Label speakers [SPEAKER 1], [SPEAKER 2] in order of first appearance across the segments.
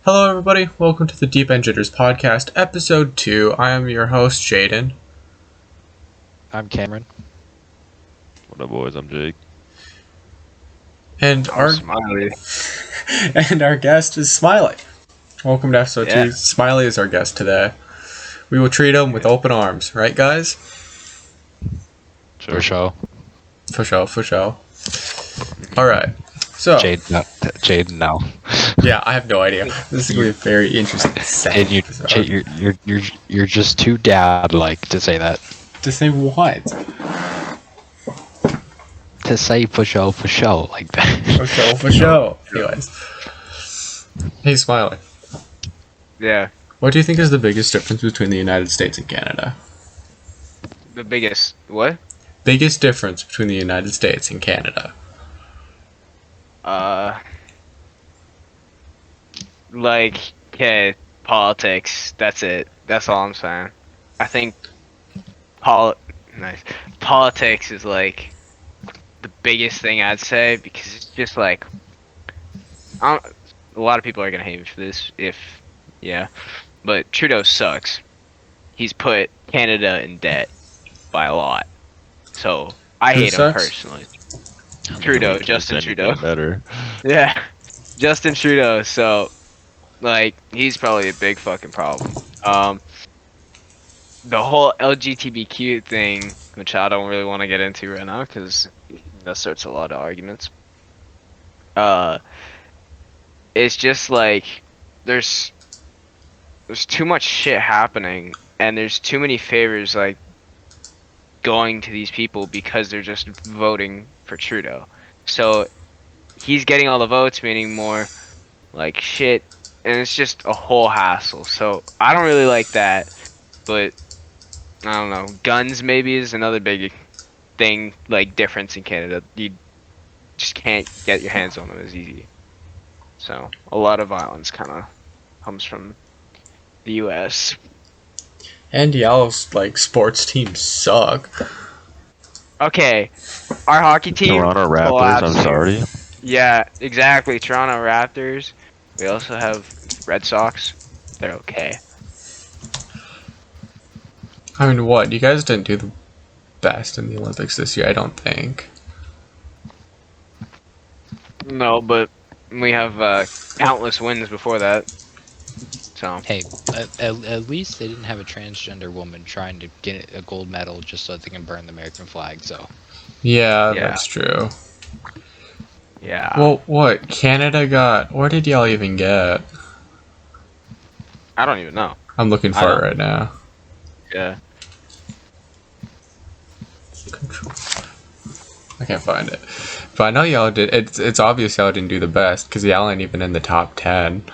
[SPEAKER 1] Hello, everybody. Welcome to the Deep End Jitters podcast, episode 2. I am your host, Jaden.
[SPEAKER 2] I'm Cameron.
[SPEAKER 3] What up, boys? I'm Jake.
[SPEAKER 1] And
[SPEAKER 4] I'm Smiley.
[SPEAKER 1] and our guest is Smiley. Welcome to episode 2. Smiley is our guest today. We will treat him with open arms, right, guys?
[SPEAKER 3] Sure.
[SPEAKER 2] For sure.
[SPEAKER 1] For sure. All right. So,
[SPEAKER 2] Jaden, no.
[SPEAKER 1] yeah, I have no idea. This is going to be a very interesting set.
[SPEAKER 2] You're just too dad-like to say that.
[SPEAKER 1] To say what?
[SPEAKER 2] To say for show like that.
[SPEAKER 1] For show. Anyways. Hey, Smiley.
[SPEAKER 4] Yeah,
[SPEAKER 1] What do you think is the biggest difference between the United States and Canada?
[SPEAKER 4] the biggest what?
[SPEAKER 1] Biggest difference between the United States and Canada?
[SPEAKER 4] Okay, politics. That's it. That's all I'm saying. I think politics is like the biggest thing I'd say because it's just like a lot of people are gonna hate me for this but Trudeau sucks. He's put Canada in debt by a lot, so I hate him personally. Trudeau, Justin Trudeau.
[SPEAKER 3] Better.
[SPEAKER 4] Yeah, Justin Trudeau. So, like, he's probably a big fucking problem. The whole LGBTQ thing, which I don't really want to get into right now, because that starts a lot of arguments. It's just like there's too much shit happening, and there's too many favors like going to these people because they're just voting for Trudeau. So he's getting all the votes, meaning more like shit, and it's just a whole hassle. So I don't really like that, but I don't know. Guns maybe is another big thing, like difference in Canada. You just can't get your hands on them as easy. So a lot of violence kind of comes from the U.S.
[SPEAKER 1] And y'all's, like, sports teams suck.
[SPEAKER 4] Okay, our hockey team.
[SPEAKER 3] Toronto Raptors,
[SPEAKER 4] collapsed.
[SPEAKER 3] I'm sorry.
[SPEAKER 4] Yeah, exactly. Toronto Raptors. We also have Red Sox. They're okay.
[SPEAKER 1] I mean, what? You guys didn't do the best in the Olympics this year, I don't think.
[SPEAKER 4] No, but we have countless wins before that. So
[SPEAKER 2] Hey, at least they didn't have a transgender woman trying to get a gold medal just so they can burn the American flag. So
[SPEAKER 1] Yeah,
[SPEAKER 4] Yeah.
[SPEAKER 1] that's true.
[SPEAKER 4] yeah.
[SPEAKER 1] Well, what? Canada got... Where did y'all even get?
[SPEAKER 4] I don't even know.
[SPEAKER 1] I'm looking
[SPEAKER 4] I
[SPEAKER 1] for it
[SPEAKER 4] don't-
[SPEAKER 1] right now.
[SPEAKER 4] Yeah.
[SPEAKER 1] I can't find it. But I know y'all did... It's obvious y'all didn't do the best, because y'all ain't even in the top 10.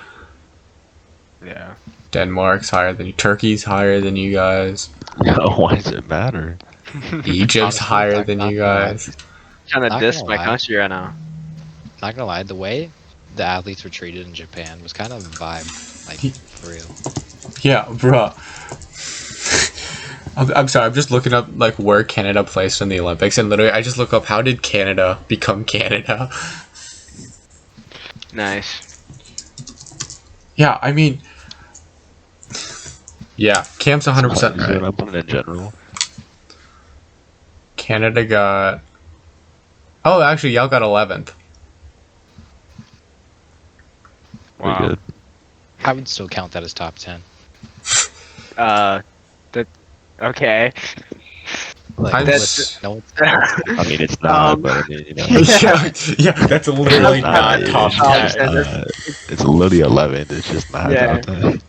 [SPEAKER 4] Yeah.
[SPEAKER 1] Denmark's higher than you. Turkey's higher than you guys.
[SPEAKER 3] Why does it matter?
[SPEAKER 1] Egypt's
[SPEAKER 2] Honestly,
[SPEAKER 1] higher than you guys.
[SPEAKER 4] Trying to
[SPEAKER 2] Not
[SPEAKER 4] diss
[SPEAKER 2] gonna
[SPEAKER 4] my
[SPEAKER 2] lie.
[SPEAKER 4] country right now.
[SPEAKER 2] not gonna lie, the way the athletes were treated in Japan was kind of a vibe, like for real.
[SPEAKER 1] Yeah, bruh. I'm sorry, I'm just looking up, like, where Canada placed in the Olympics, and literally, I just look up, how did Canada become Canada?
[SPEAKER 4] Nice.
[SPEAKER 1] Yeah, I mean... Yeah, Cam's 100%
[SPEAKER 3] What I'm
[SPEAKER 1] right.
[SPEAKER 3] putting in general.
[SPEAKER 1] Canada got... Oh, actually, y'all got 11th.
[SPEAKER 3] Pretty
[SPEAKER 4] Wow.
[SPEAKER 3] good.
[SPEAKER 2] I would still count that as top 10.
[SPEAKER 4] Okay.
[SPEAKER 2] Like,
[SPEAKER 1] I'm
[SPEAKER 4] That's-
[SPEAKER 2] no,
[SPEAKER 3] I mean, it's not,
[SPEAKER 4] Um,
[SPEAKER 3] but I mean, you know.
[SPEAKER 1] yeah, that's literally
[SPEAKER 3] It's
[SPEAKER 1] not
[SPEAKER 3] yeah,
[SPEAKER 1] top
[SPEAKER 3] it's
[SPEAKER 1] 10.
[SPEAKER 3] not- It's literally 11. It's just not
[SPEAKER 4] Yeah.
[SPEAKER 3] top 10.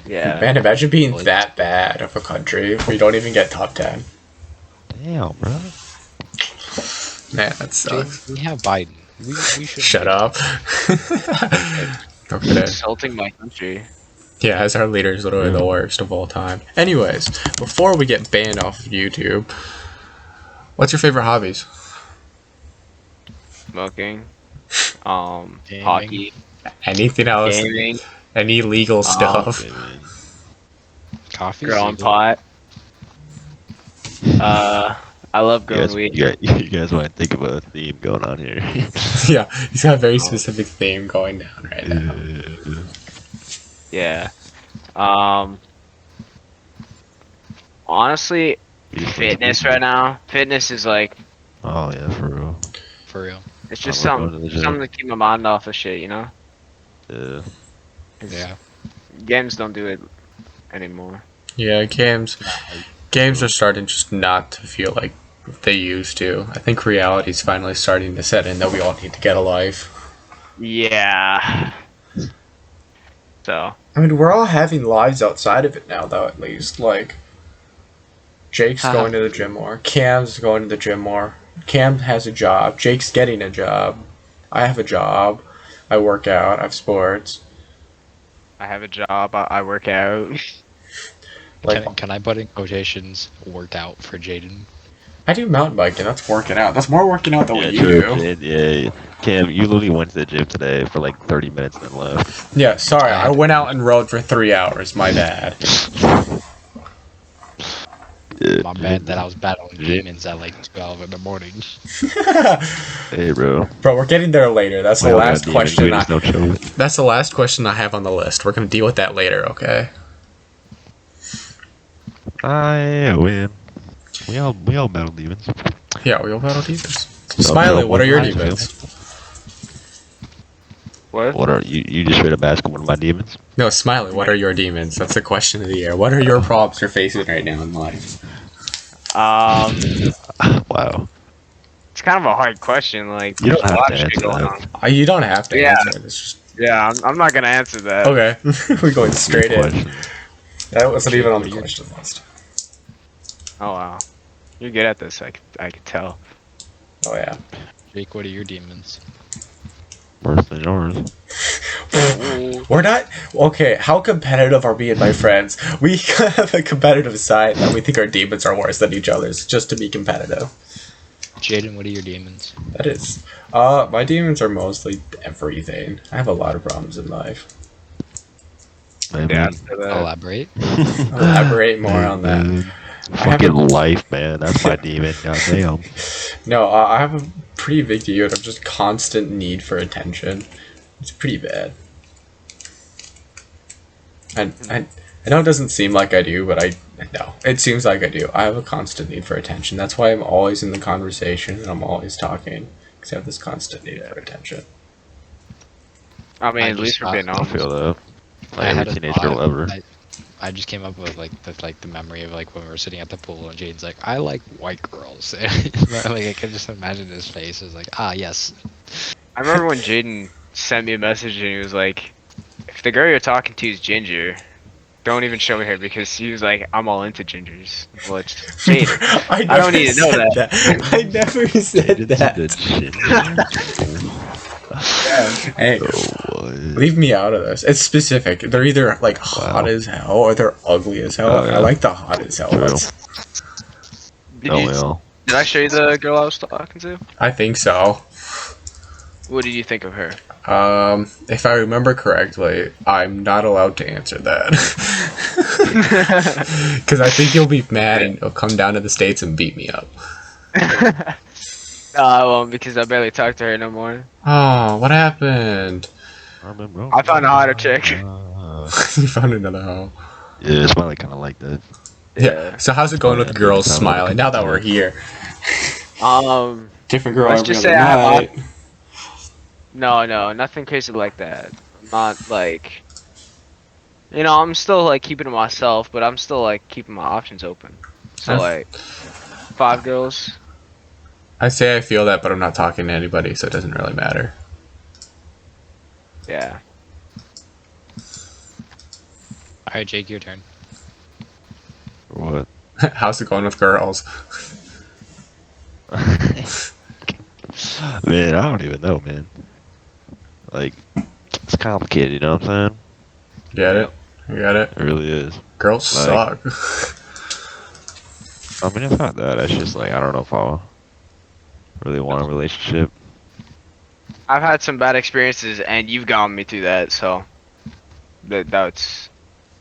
[SPEAKER 4] Yeah.
[SPEAKER 1] Man, imagine being that bad of a country if we don't even get top 10.
[SPEAKER 3] Damn, bro.
[SPEAKER 1] Man, that sucks.
[SPEAKER 2] we have Biden. We should
[SPEAKER 1] Shut up. Okay.
[SPEAKER 4] Insulting my country.
[SPEAKER 1] Yeah, as our leader is literally the worst of all time. Anyways, before we get banned off of YouTube, what's your favorite hobbies?
[SPEAKER 4] Smoking.
[SPEAKER 2] Gaming.
[SPEAKER 4] Hockey.
[SPEAKER 1] Anything else?
[SPEAKER 4] Gaming.
[SPEAKER 1] Any legal stuff?
[SPEAKER 3] Okay, man.
[SPEAKER 2] Coffee.
[SPEAKER 4] Growing pot. I love
[SPEAKER 3] You
[SPEAKER 4] growing
[SPEAKER 3] guys,
[SPEAKER 4] weed.
[SPEAKER 3] you guys want to think of a theme going on here?
[SPEAKER 1] Yeah, he's got a very specific theme going down right now.
[SPEAKER 4] Yeah. Um. Honestly, fitness right now. Fitness is like
[SPEAKER 3] Oh yeah, for real.
[SPEAKER 2] For real.
[SPEAKER 4] it's
[SPEAKER 3] I
[SPEAKER 4] just
[SPEAKER 3] love going to the
[SPEAKER 4] something
[SPEAKER 3] gym.
[SPEAKER 4] to keep my mind off of shit, you know?
[SPEAKER 3] Yeah.
[SPEAKER 4] 'Cause
[SPEAKER 2] Yeah.
[SPEAKER 4] games don't do it anymore.
[SPEAKER 1] Yeah, games are starting just not to feel like they used to. I think reality's finally starting to set in that we all need to get a life.
[SPEAKER 4] Yeah. So
[SPEAKER 1] I mean, we're all having lives outside of it now, though. At least, like, Jake's going to the gym more. Cam's going to the gym more. Cam has a job. Jake's getting a job. I have a job. I work out. I have sports.
[SPEAKER 4] I have a job. I work out.
[SPEAKER 1] Like,
[SPEAKER 2] Can I put in quotations workout for Jaden?
[SPEAKER 1] I do mountain biking. That's working out. That's more working out than
[SPEAKER 3] Yeah,
[SPEAKER 1] what you
[SPEAKER 3] true.
[SPEAKER 1] do.
[SPEAKER 3] Yeah. Cam, you literally went to the gym today for like 30 minutes and then left.
[SPEAKER 1] Yeah, sorry.
[SPEAKER 2] I
[SPEAKER 1] I
[SPEAKER 2] had-
[SPEAKER 1] went out and rode for 3 hours. My bad.
[SPEAKER 3] Yeah,
[SPEAKER 2] My bad that I was battling
[SPEAKER 3] Yeah.
[SPEAKER 2] demons at like 12 in the morning.
[SPEAKER 3] Hey, bro.
[SPEAKER 1] Bro, we're getting there later. That's the
[SPEAKER 3] We all
[SPEAKER 1] last
[SPEAKER 3] got demons, we
[SPEAKER 1] question.
[SPEAKER 3] just don't show it.
[SPEAKER 1] That's the last question I have on the list. We're gonna deal with that later, okay?
[SPEAKER 3] I win. We all battle demons.
[SPEAKER 1] Yeah, we all battle demons.
[SPEAKER 3] So,
[SPEAKER 1] Smiley,
[SPEAKER 3] bro,
[SPEAKER 1] what are your
[SPEAKER 3] I feel-
[SPEAKER 1] demons?
[SPEAKER 4] What?
[SPEAKER 3] What are you just straight up asking one of my demons?
[SPEAKER 1] No, Smiley, what are your demons? That's the question of the year. What are your problems you're facing right now in life?
[SPEAKER 3] Wow.
[SPEAKER 4] It's kind of a hard question. Like,
[SPEAKER 3] You don't
[SPEAKER 4] there's a
[SPEAKER 3] have
[SPEAKER 4] lot
[SPEAKER 3] to
[SPEAKER 4] of shit
[SPEAKER 3] answer
[SPEAKER 4] going
[SPEAKER 3] that.
[SPEAKER 4] on.
[SPEAKER 1] You don't have to
[SPEAKER 4] Yeah.
[SPEAKER 1] answer it. It's just
[SPEAKER 4] Yeah, I'm not gonna answer that.
[SPEAKER 1] okay. We're going straight in.
[SPEAKER 3] Question.
[SPEAKER 1] That wasn't
[SPEAKER 2] Jake,
[SPEAKER 1] even on
[SPEAKER 2] what
[SPEAKER 1] the
[SPEAKER 2] are your-
[SPEAKER 1] question list.
[SPEAKER 4] Oh wow, you're good at this. I could tell.
[SPEAKER 1] Oh yeah.
[SPEAKER 2] Jake, what are your demons?
[SPEAKER 3] Worse than yours.
[SPEAKER 1] We're not okay. How competitive are me and my friends? We have a competitive side that we think our demons are worse than each other's, just to be competitive.
[SPEAKER 2] Jaden, what are your demons?
[SPEAKER 1] That is. My demons are mostly everything. I have a lot of problems in life.
[SPEAKER 3] Man,
[SPEAKER 4] Yeah.
[SPEAKER 3] man.
[SPEAKER 4] so that-
[SPEAKER 2] Elaborate.
[SPEAKER 1] Elaborate more on that.
[SPEAKER 3] Man.
[SPEAKER 1] have
[SPEAKER 3] Fucking
[SPEAKER 1] a-
[SPEAKER 3] life, man. That's my demon. Goddamn.
[SPEAKER 1] No, I have a pretty big deal of just constant need for attention. It's pretty bad. And I know it doesn't seem like I do, but I know it seems like I do. I have a constant need for attention. That's why I'm always in the conversation and I'm always talking because I have this constant need for attention.
[SPEAKER 4] I mean,
[SPEAKER 2] I
[SPEAKER 4] at least
[SPEAKER 2] just
[SPEAKER 4] we're being
[SPEAKER 3] I
[SPEAKER 4] honest.
[SPEAKER 3] feel that. Like
[SPEAKER 2] I had
[SPEAKER 3] every
[SPEAKER 2] a
[SPEAKER 3] teenage girl
[SPEAKER 2] thought.
[SPEAKER 3] ever.
[SPEAKER 2] I just came up with the memory of like when we were sitting at the pool and Jaden's like, I like white girls. Like I can just imagine his face. It's like, ah yes.
[SPEAKER 4] I remember when Jaden sent me a message and he was like, "If the girl you're talking to is ginger, don't even show me her," because he was like, "I'm all into gingers." Which Jaden, I
[SPEAKER 1] never
[SPEAKER 4] don't need to know
[SPEAKER 1] said
[SPEAKER 4] that.
[SPEAKER 1] I never said that. Hey,
[SPEAKER 3] Oh, what?
[SPEAKER 1] leave me out of this. It's specific. They're either like hot
[SPEAKER 3] Wow.
[SPEAKER 1] as hell or they're ugly as hell.
[SPEAKER 3] Oh, yeah.
[SPEAKER 1] I like the hot as hell.
[SPEAKER 3] True.
[SPEAKER 1] Ones.
[SPEAKER 4] Did,
[SPEAKER 3] Oh
[SPEAKER 4] you,
[SPEAKER 3] well.
[SPEAKER 4] did I show you the girl I was talking to?
[SPEAKER 1] I think so.
[SPEAKER 4] What did you think of her?
[SPEAKER 1] If I remember correctly, I'm not allowed to answer that. Because I think you'll be mad and you'll come down to the States and beat me up.
[SPEAKER 4] No, I won't because I barely talk to her no more.
[SPEAKER 1] Oh, what happened?
[SPEAKER 3] I remember.
[SPEAKER 4] I found a hotter chick.
[SPEAKER 1] You found another hoe.
[SPEAKER 3] Yeah, it's probably kind of like that.
[SPEAKER 1] Yeah. So how's it going with the girls smiling now that we're here? Different girl
[SPEAKER 4] Let's
[SPEAKER 1] every
[SPEAKER 4] just
[SPEAKER 1] other
[SPEAKER 4] say I have
[SPEAKER 1] night.
[SPEAKER 4] No, nothing crazy like that. I'm not like, I'm still like keeping to myself, but I'm still like keeping my options open. So
[SPEAKER 1] Huh?
[SPEAKER 4] like, 5 girls.
[SPEAKER 1] I say I feel that, but I'm not talking to anybody, so it doesn't really matter.
[SPEAKER 4] Yeah.
[SPEAKER 2] All right, Jake, your turn.
[SPEAKER 3] What?
[SPEAKER 1] How's it going with girls?
[SPEAKER 3] Man, I don't even know, man. Like, it's complicated, you know what I'm saying?
[SPEAKER 1] Get it? You got it?
[SPEAKER 3] It really is.
[SPEAKER 1] Girls
[SPEAKER 3] Like-
[SPEAKER 1] suck.
[SPEAKER 3] I mean, it's not that. It's just like, I don't know if I really want a relationship.
[SPEAKER 4] I've had some bad experiences, and you've gotten me through that, so that's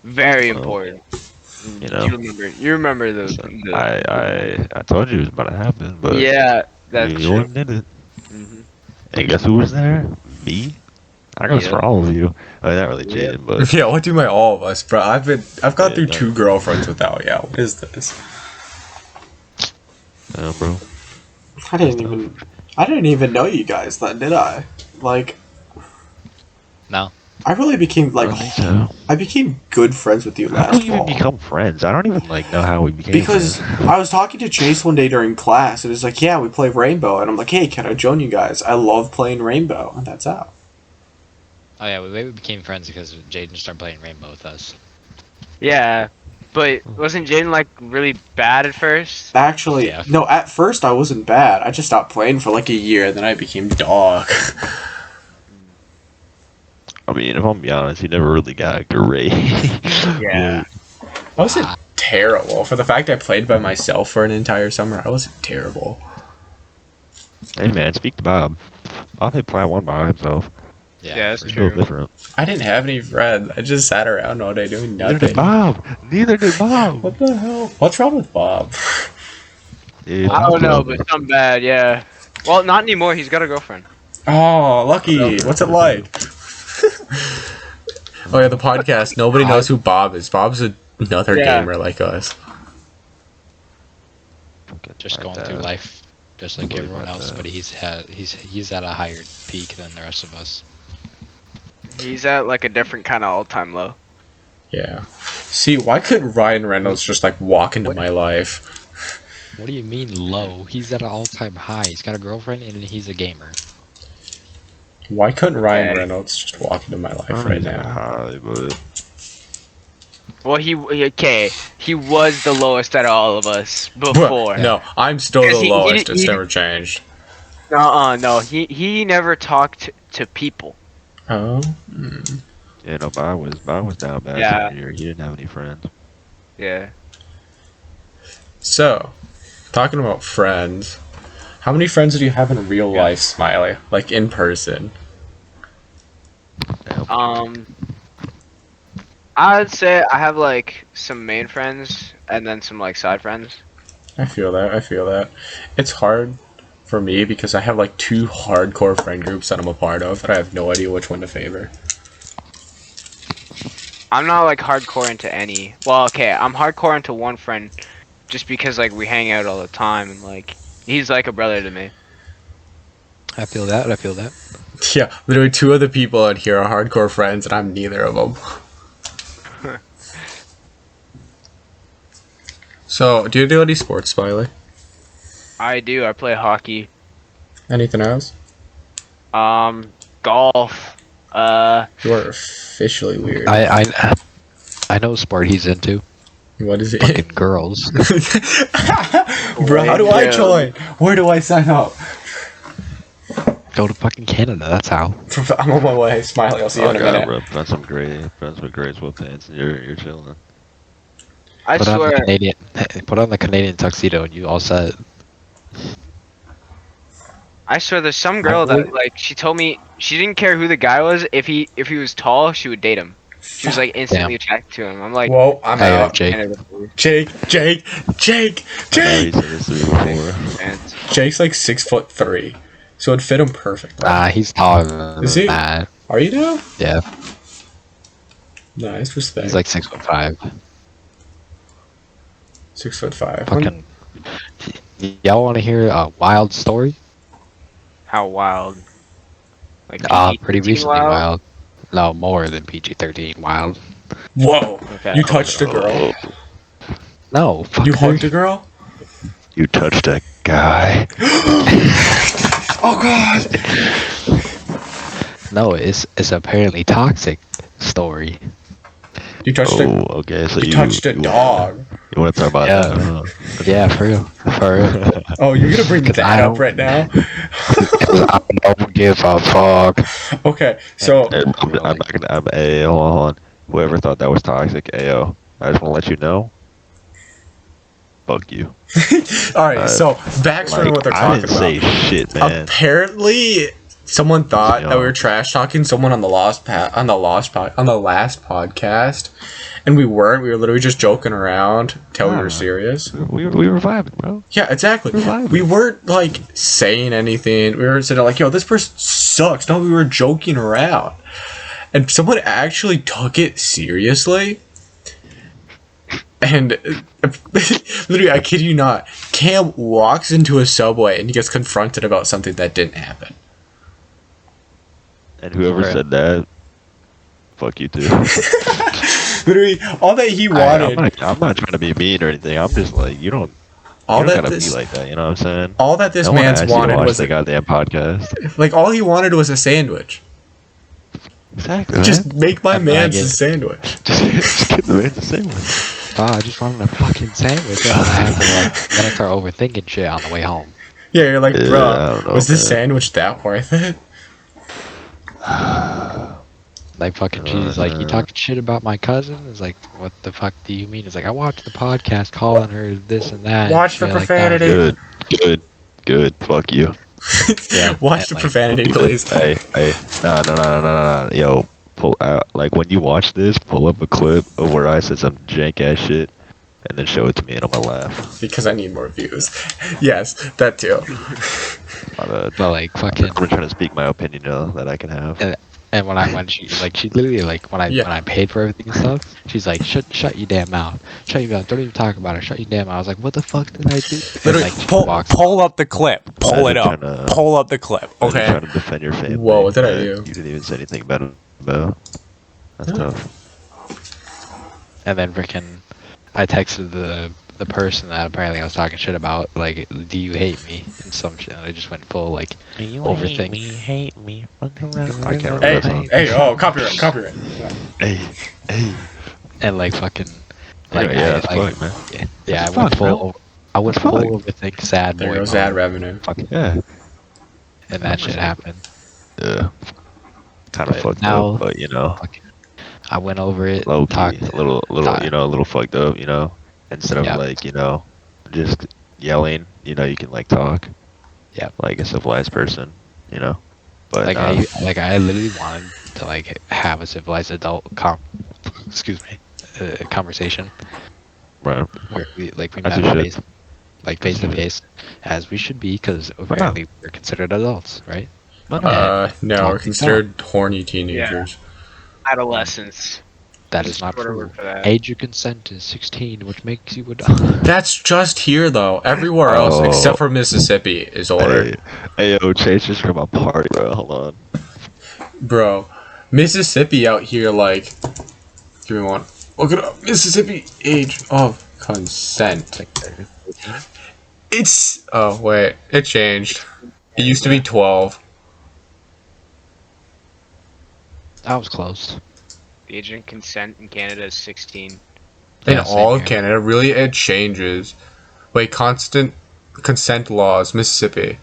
[SPEAKER 4] very
[SPEAKER 3] Oh.
[SPEAKER 4] important.
[SPEAKER 3] You know.
[SPEAKER 4] You remember
[SPEAKER 3] So
[SPEAKER 4] the
[SPEAKER 3] I told you it was about to happen, but
[SPEAKER 4] yeah, that's
[SPEAKER 3] you
[SPEAKER 4] true.
[SPEAKER 3] wouldn't did it.
[SPEAKER 4] Hmm.
[SPEAKER 3] And guess who was there? Me. I goes
[SPEAKER 4] Yep.
[SPEAKER 3] for all of you. I mean, not really
[SPEAKER 4] Yep.
[SPEAKER 3] cheating, but
[SPEAKER 1] Yeah, what do my all of us, bro? I've gone
[SPEAKER 3] yeah,
[SPEAKER 1] through
[SPEAKER 3] no,
[SPEAKER 1] 2 girlfriends without. Yeah, what is this?
[SPEAKER 3] bro.
[SPEAKER 1] I didn't even I didn't even know you guys then, did I? Like,
[SPEAKER 2] No.
[SPEAKER 1] I really became
[SPEAKER 3] I
[SPEAKER 1] like
[SPEAKER 3] don't think so.
[SPEAKER 1] I became good friends with you
[SPEAKER 3] How do we
[SPEAKER 1] last
[SPEAKER 3] even
[SPEAKER 1] fall.
[SPEAKER 3] become friends? I don't even like know how we became
[SPEAKER 1] Because
[SPEAKER 3] friends.
[SPEAKER 1] I was talking to Chase one day during class, and he's like, "Yeah, we play Rainbow," and I'm like, "Hey, can I join you guys? I love playing Rainbow," and that's how.
[SPEAKER 2] Oh yeah, we became friends because Jaden started playing Rainbow with us.
[SPEAKER 4] Yeah, but wasn't Jaden like really bad at first?
[SPEAKER 1] Actually,
[SPEAKER 2] Yeah.
[SPEAKER 1] no. At first, I wasn't bad. I just stopped playing for like a year, and then I became dog.
[SPEAKER 3] I mean, if I'm be honest, he never really got great.
[SPEAKER 4] Yeah.
[SPEAKER 1] I wasn't terrible for the fact I played by myself for an entire summer. I wasn't terrible.
[SPEAKER 3] Hey man, speak to Bob. Bob had plat one by himself.
[SPEAKER 4] Yeah, that's
[SPEAKER 2] for
[SPEAKER 3] It's
[SPEAKER 2] sure.
[SPEAKER 3] a little
[SPEAKER 4] true.
[SPEAKER 3] different.
[SPEAKER 1] I didn't have any friends. I just sat around all day doing
[SPEAKER 3] Neither did
[SPEAKER 1] nothing.
[SPEAKER 3] Bob. Neither did Bob.
[SPEAKER 1] What the hell? What's wrong with Bob?
[SPEAKER 3] Yeah,
[SPEAKER 4] I
[SPEAKER 3] Bob's
[SPEAKER 4] don't know,
[SPEAKER 3] little
[SPEAKER 4] but
[SPEAKER 3] bit.
[SPEAKER 4] something bad. Yeah. Well, not anymore. He's got a girlfriend.
[SPEAKER 1] Oh, lucky. What's it like? Oh yeah, the podcast. Nobody knows who Bob is. Bob's another
[SPEAKER 4] Yeah.
[SPEAKER 1] gamer like us.
[SPEAKER 2] Just going
[SPEAKER 3] uh,
[SPEAKER 2] through life, just like
[SPEAKER 3] Believe
[SPEAKER 2] everyone
[SPEAKER 3] like
[SPEAKER 2] else,
[SPEAKER 3] that.
[SPEAKER 2] but he's at a higher peak than the rest of us.
[SPEAKER 4] He's at like a different kind of all-time low.
[SPEAKER 1] Yeah. See, why couldn't Ryan Reynolds just like walk into my life?
[SPEAKER 2] What do you mean low? He's at an all-time high. He's got a girlfriend and he's a gamer.
[SPEAKER 1] Why couldn't Ryan
[SPEAKER 4] Okay.
[SPEAKER 1] Reynolds just walk into my
[SPEAKER 3] I
[SPEAKER 1] life
[SPEAKER 3] don't know
[SPEAKER 1] right
[SPEAKER 3] he's at a
[SPEAKER 1] now?
[SPEAKER 3] high, but
[SPEAKER 4] Well, okay. He was the lowest out of all of us before.
[SPEAKER 1] Bruh, no, I'm still the
[SPEAKER 4] 'Cause
[SPEAKER 1] lowest. It's never changed.
[SPEAKER 4] no. He never talked to people.
[SPEAKER 1] Oh.
[SPEAKER 3] yeah, no, Bob was down bad
[SPEAKER 4] Yeah.
[SPEAKER 3] senior year. He didn't have any friends.
[SPEAKER 4] Yeah.
[SPEAKER 1] So, talking about friends, how many friends do you have in real
[SPEAKER 4] Yeah.
[SPEAKER 1] life, Smiley? Like in person?
[SPEAKER 4] I'd say I have like some main friends and then some like side friends.
[SPEAKER 1] I feel that. I feel that. It's hard for me because I have like 2 hardcore friend groups that I'm a part of, and I have no idea which one to favor.
[SPEAKER 4] I'm not like hardcore into any. Well, okay, I'm hardcore into one friend just because like we hang out all the time and like he's like a brother to me.
[SPEAKER 2] I feel that. I feel that.
[SPEAKER 1] Yeah, literally 2 other people in here are hardcore friends, and I'm neither of them. So, do you do any sports, Smiley?
[SPEAKER 4] I do. I play hockey.
[SPEAKER 1] Anything else?
[SPEAKER 4] Golf.
[SPEAKER 1] You are officially weird.
[SPEAKER 2] I know sport he's into.
[SPEAKER 1] What is it?
[SPEAKER 2] Fucking girls.
[SPEAKER 1] Bro, how do I
[SPEAKER 4] Yeah.
[SPEAKER 1] join? Where do I sign up?
[SPEAKER 2] Go to fucking Canada. That's how.
[SPEAKER 1] I'm on my way. Smiley, I'll see you
[SPEAKER 3] Oh
[SPEAKER 1] in a
[SPEAKER 3] god,
[SPEAKER 1] minute.
[SPEAKER 3] bro, friends with gray sweatpants, and you're chilling.
[SPEAKER 4] I
[SPEAKER 2] Put on the
[SPEAKER 4] swear.
[SPEAKER 2] Canadian. Put on the Canadian tuxedo, and you all set.
[SPEAKER 4] I swear. There's some girl that like she told me she didn't care who the guy was. If he was tall, she would date him. She was like instantly attracted to him. I'm like,
[SPEAKER 1] Whoa, I'm
[SPEAKER 2] Hey,
[SPEAKER 1] out.
[SPEAKER 2] Jake.
[SPEAKER 1] Jake.
[SPEAKER 3] I know he said this to me before.
[SPEAKER 4] And
[SPEAKER 1] Jake's like 6'3", so it'd fit him perfectly.
[SPEAKER 2] He's taller than
[SPEAKER 1] Is he?
[SPEAKER 2] that.
[SPEAKER 1] Are you now?
[SPEAKER 2] Yeah,
[SPEAKER 1] Nice, respect.
[SPEAKER 2] he's like 6'5".
[SPEAKER 1] 6'5".
[SPEAKER 2] Fucking. Y'all want to hear a wild story?
[SPEAKER 4] how wild. Like
[SPEAKER 2] Pretty
[SPEAKER 4] PG-13
[SPEAKER 2] recently wild. No, more than PG-13 wild.
[SPEAKER 1] Whoa!
[SPEAKER 4] Okay.
[SPEAKER 1] You touched a girl.
[SPEAKER 2] No, fuck
[SPEAKER 1] You
[SPEAKER 2] her.
[SPEAKER 1] hugged a girl.
[SPEAKER 3] You touched a guy.
[SPEAKER 1] Oh god!
[SPEAKER 2] No, it's apparently toxic story.
[SPEAKER 1] You touched a.
[SPEAKER 3] Oh, okay. So
[SPEAKER 1] You touched a
[SPEAKER 3] you
[SPEAKER 1] dog.
[SPEAKER 3] You want to talk about
[SPEAKER 2] Yeah.
[SPEAKER 3] that? Huh?
[SPEAKER 2] Yeah, for real. For real.
[SPEAKER 1] Oh, you're gonna bring
[SPEAKER 2] 'Cause
[SPEAKER 1] that
[SPEAKER 2] I
[SPEAKER 1] up
[SPEAKER 2] don't-
[SPEAKER 1] right now?
[SPEAKER 2] I don't give a fuck.
[SPEAKER 1] Okay, so
[SPEAKER 3] I'm not gonna. Hey, hold on. Whoever thought that was toxic, ayo. I just want to let you know. Fuck you.
[SPEAKER 1] all right. So backstory on what they're
[SPEAKER 3] I
[SPEAKER 1] talking
[SPEAKER 3] didn't say
[SPEAKER 1] about.
[SPEAKER 3] shit, man.
[SPEAKER 1] Apparently, Someone thought that we were
[SPEAKER 3] young.
[SPEAKER 1] trash talking someone on the last podcast, and we weren't. We were literally just joking around till we were
[SPEAKER 3] Nah.
[SPEAKER 1] serious.
[SPEAKER 3] We were vibing, bro.
[SPEAKER 1] Yeah, exactly.
[SPEAKER 3] We're vibing.
[SPEAKER 1] We weren't like saying anything. We were sitting like, "Yo, this person sucks." No, we were joking around, and someone actually took it seriously. And literally, I kid you not, Cam walks into a Subway and he gets confronted about something that didn't happen.
[SPEAKER 3] And whoever
[SPEAKER 2] Right.
[SPEAKER 3] said that, fuck you too.
[SPEAKER 1] Literally, all that he wanted,
[SPEAKER 3] I'm not trying to be mean or anything. I'm just like, you don't
[SPEAKER 1] all that
[SPEAKER 3] gotta
[SPEAKER 1] this,
[SPEAKER 3] be like that. You know what I'm saying?
[SPEAKER 1] all that this
[SPEAKER 3] No one
[SPEAKER 1] man's
[SPEAKER 3] asked you to
[SPEAKER 1] wanted
[SPEAKER 3] watch
[SPEAKER 1] was
[SPEAKER 3] the goddamn podcast.
[SPEAKER 1] like all he wanted was a sandwich.
[SPEAKER 3] Exactly.
[SPEAKER 1] Just make my
[SPEAKER 2] And
[SPEAKER 1] man's
[SPEAKER 2] I
[SPEAKER 1] a
[SPEAKER 2] get-
[SPEAKER 1] sandwich.
[SPEAKER 3] just get the man the sandwich.
[SPEAKER 2] Oh, I just wanted a fucking sandwich. And I have to, like, then I start overthinking shit on the way home.
[SPEAKER 1] Yeah, you're like,
[SPEAKER 3] Yeah, I
[SPEAKER 1] bro,
[SPEAKER 3] don't know,
[SPEAKER 1] was this
[SPEAKER 3] man.
[SPEAKER 1] sandwich that worth it?
[SPEAKER 2] Like fucking she's like, you talking shit about my cousin? It's like, what the fuck do you mean? It's like, I watched the podcast calling her this and that.
[SPEAKER 1] Watch the
[SPEAKER 2] shit like that.
[SPEAKER 1] profanity.
[SPEAKER 3] Good. Fuck you.
[SPEAKER 2] Yeah,
[SPEAKER 1] Watch
[SPEAKER 2] and,
[SPEAKER 1] the
[SPEAKER 2] like,
[SPEAKER 1] profanity, please.
[SPEAKER 3] Hey, no. Yo, pull out. Like when you watch this, pull up a clip of where I said some jank ass shit, and then show it to me, and I'm gonna laugh.
[SPEAKER 1] Because I need more views. Yes, that too.
[SPEAKER 2] But like fucking,
[SPEAKER 3] I'm trying to speak my opinion that I can have.
[SPEAKER 2] and when she literally like when
[SPEAKER 1] Yeah.
[SPEAKER 2] I paid for everything and stuff, she's like, shut your damn mouth, shut your mouth, don't even talk about it, shut your damn mouth. I was like, what the fuck did I do? And,
[SPEAKER 1] Literally,
[SPEAKER 2] like, she walks-
[SPEAKER 1] pull up the clip. Pull it
[SPEAKER 3] Imagine
[SPEAKER 1] up.
[SPEAKER 3] trying to-
[SPEAKER 1] Pull up the clip.
[SPEAKER 3] I'm just
[SPEAKER 1] Okay.
[SPEAKER 3] trying to defend your family.
[SPEAKER 1] Whoa, what did I
[SPEAKER 3] that
[SPEAKER 1] do?
[SPEAKER 3] You didn't even say anything bad about. That's tough.
[SPEAKER 2] And then freaking, I texted the person that apparently I was talking shit about, like, do you hate me? And some shit. And I just went full, like, overthink.
[SPEAKER 3] hate me. I can't remember
[SPEAKER 1] Hey,
[SPEAKER 3] that song.
[SPEAKER 1] hey, oh, copyright.
[SPEAKER 3] Hey.
[SPEAKER 2] And like fucking, like,
[SPEAKER 3] Anyway, yeah, that's
[SPEAKER 2] like,
[SPEAKER 3] fuck, man.
[SPEAKER 2] yeah, I
[SPEAKER 3] That's
[SPEAKER 2] went
[SPEAKER 3] fuck,
[SPEAKER 2] full.
[SPEAKER 3] bro.
[SPEAKER 2] I went
[SPEAKER 3] That's
[SPEAKER 2] full
[SPEAKER 3] fuck.
[SPEAKER 2] overthink sad
[SPEAKER 1] There
[SPEAKER 2] boy
[SPEAKER 1] goes
[SPEAKER 2] mode,
[SPEAKER 1] ad revenue.
[SPEAKER 3] Yeah.
[SPEAKER 2] and that shit happened.
[SPEAKER 3] Yeah. Kind of
[SPEAKER 2] But
[SPEAKER 3] fucked
[SPEAKER 2] now-
[SPEAKER 3] up, but you know,
[SPEAKER 2] Fucking, I went over it,
[SPEAKER 3] low key,
[SPEAKER 2] talked,
[SPEAKER 3] a little,
[SPEAKER 2] talk-
[SPEAKER 3] you know, a little fucked up, you know. Instead of
[SPEAKER 2] Yeah.
[SPEAKER 3] like, you know, just yelling, you know, you can like talk.
[SPEAKER 2] Yeah.
[SPEAKER 3] Like a civilized person, you know. But
[SPEAKER 2] like I literally wanted to like have a civilized adult conversation
[SPEAKER 3] right.
[SPEAKER 2] where we met
[SPEAKER 3] As you should.
[SPEAKER 2] face to face, as we should be, because apparently we're considered adults, right?
[SPEAKER 1] No,
[SPEAKER 2] Talking
[SPEAKER 1] we're considered horny teenagers.
[SPEAKER 4] Adolescence.
[SPEAKER 2] That is not
[SPEAKER 4] Sort of
[SPEAKER 2] true.
[SPEAKER 4] word for that.
[SPEAKER 2] Age of consent is 16, which makes you adult.
[SPEAKER 1] That's just here, though. Everywhere else,
[SPEAKER 3] Oh.
[SPEAKER 1] except for Mississippi, is older.
[SPEAKER 3] Hey, yo, Chase just from a party, bro. Hold on.
[SPEAKER 1] Bro, Mississippi out here, like... Give me one. Look it up. Mississippi age of consent. It's... Oh, wait. It changed. It used to be 12.
[SPEAKER 2] That was close.
[SPEAKER 4] The age of consent in Canada is 16.
[SPEAKER 1] In
[SPEAKER 2] Yeah, same
[SPEAKER 1] all of
[SPEAKER 2] here.
[SPEAKER 1] Canada, really, it changes. Wait, constant consent laws, Mississippi.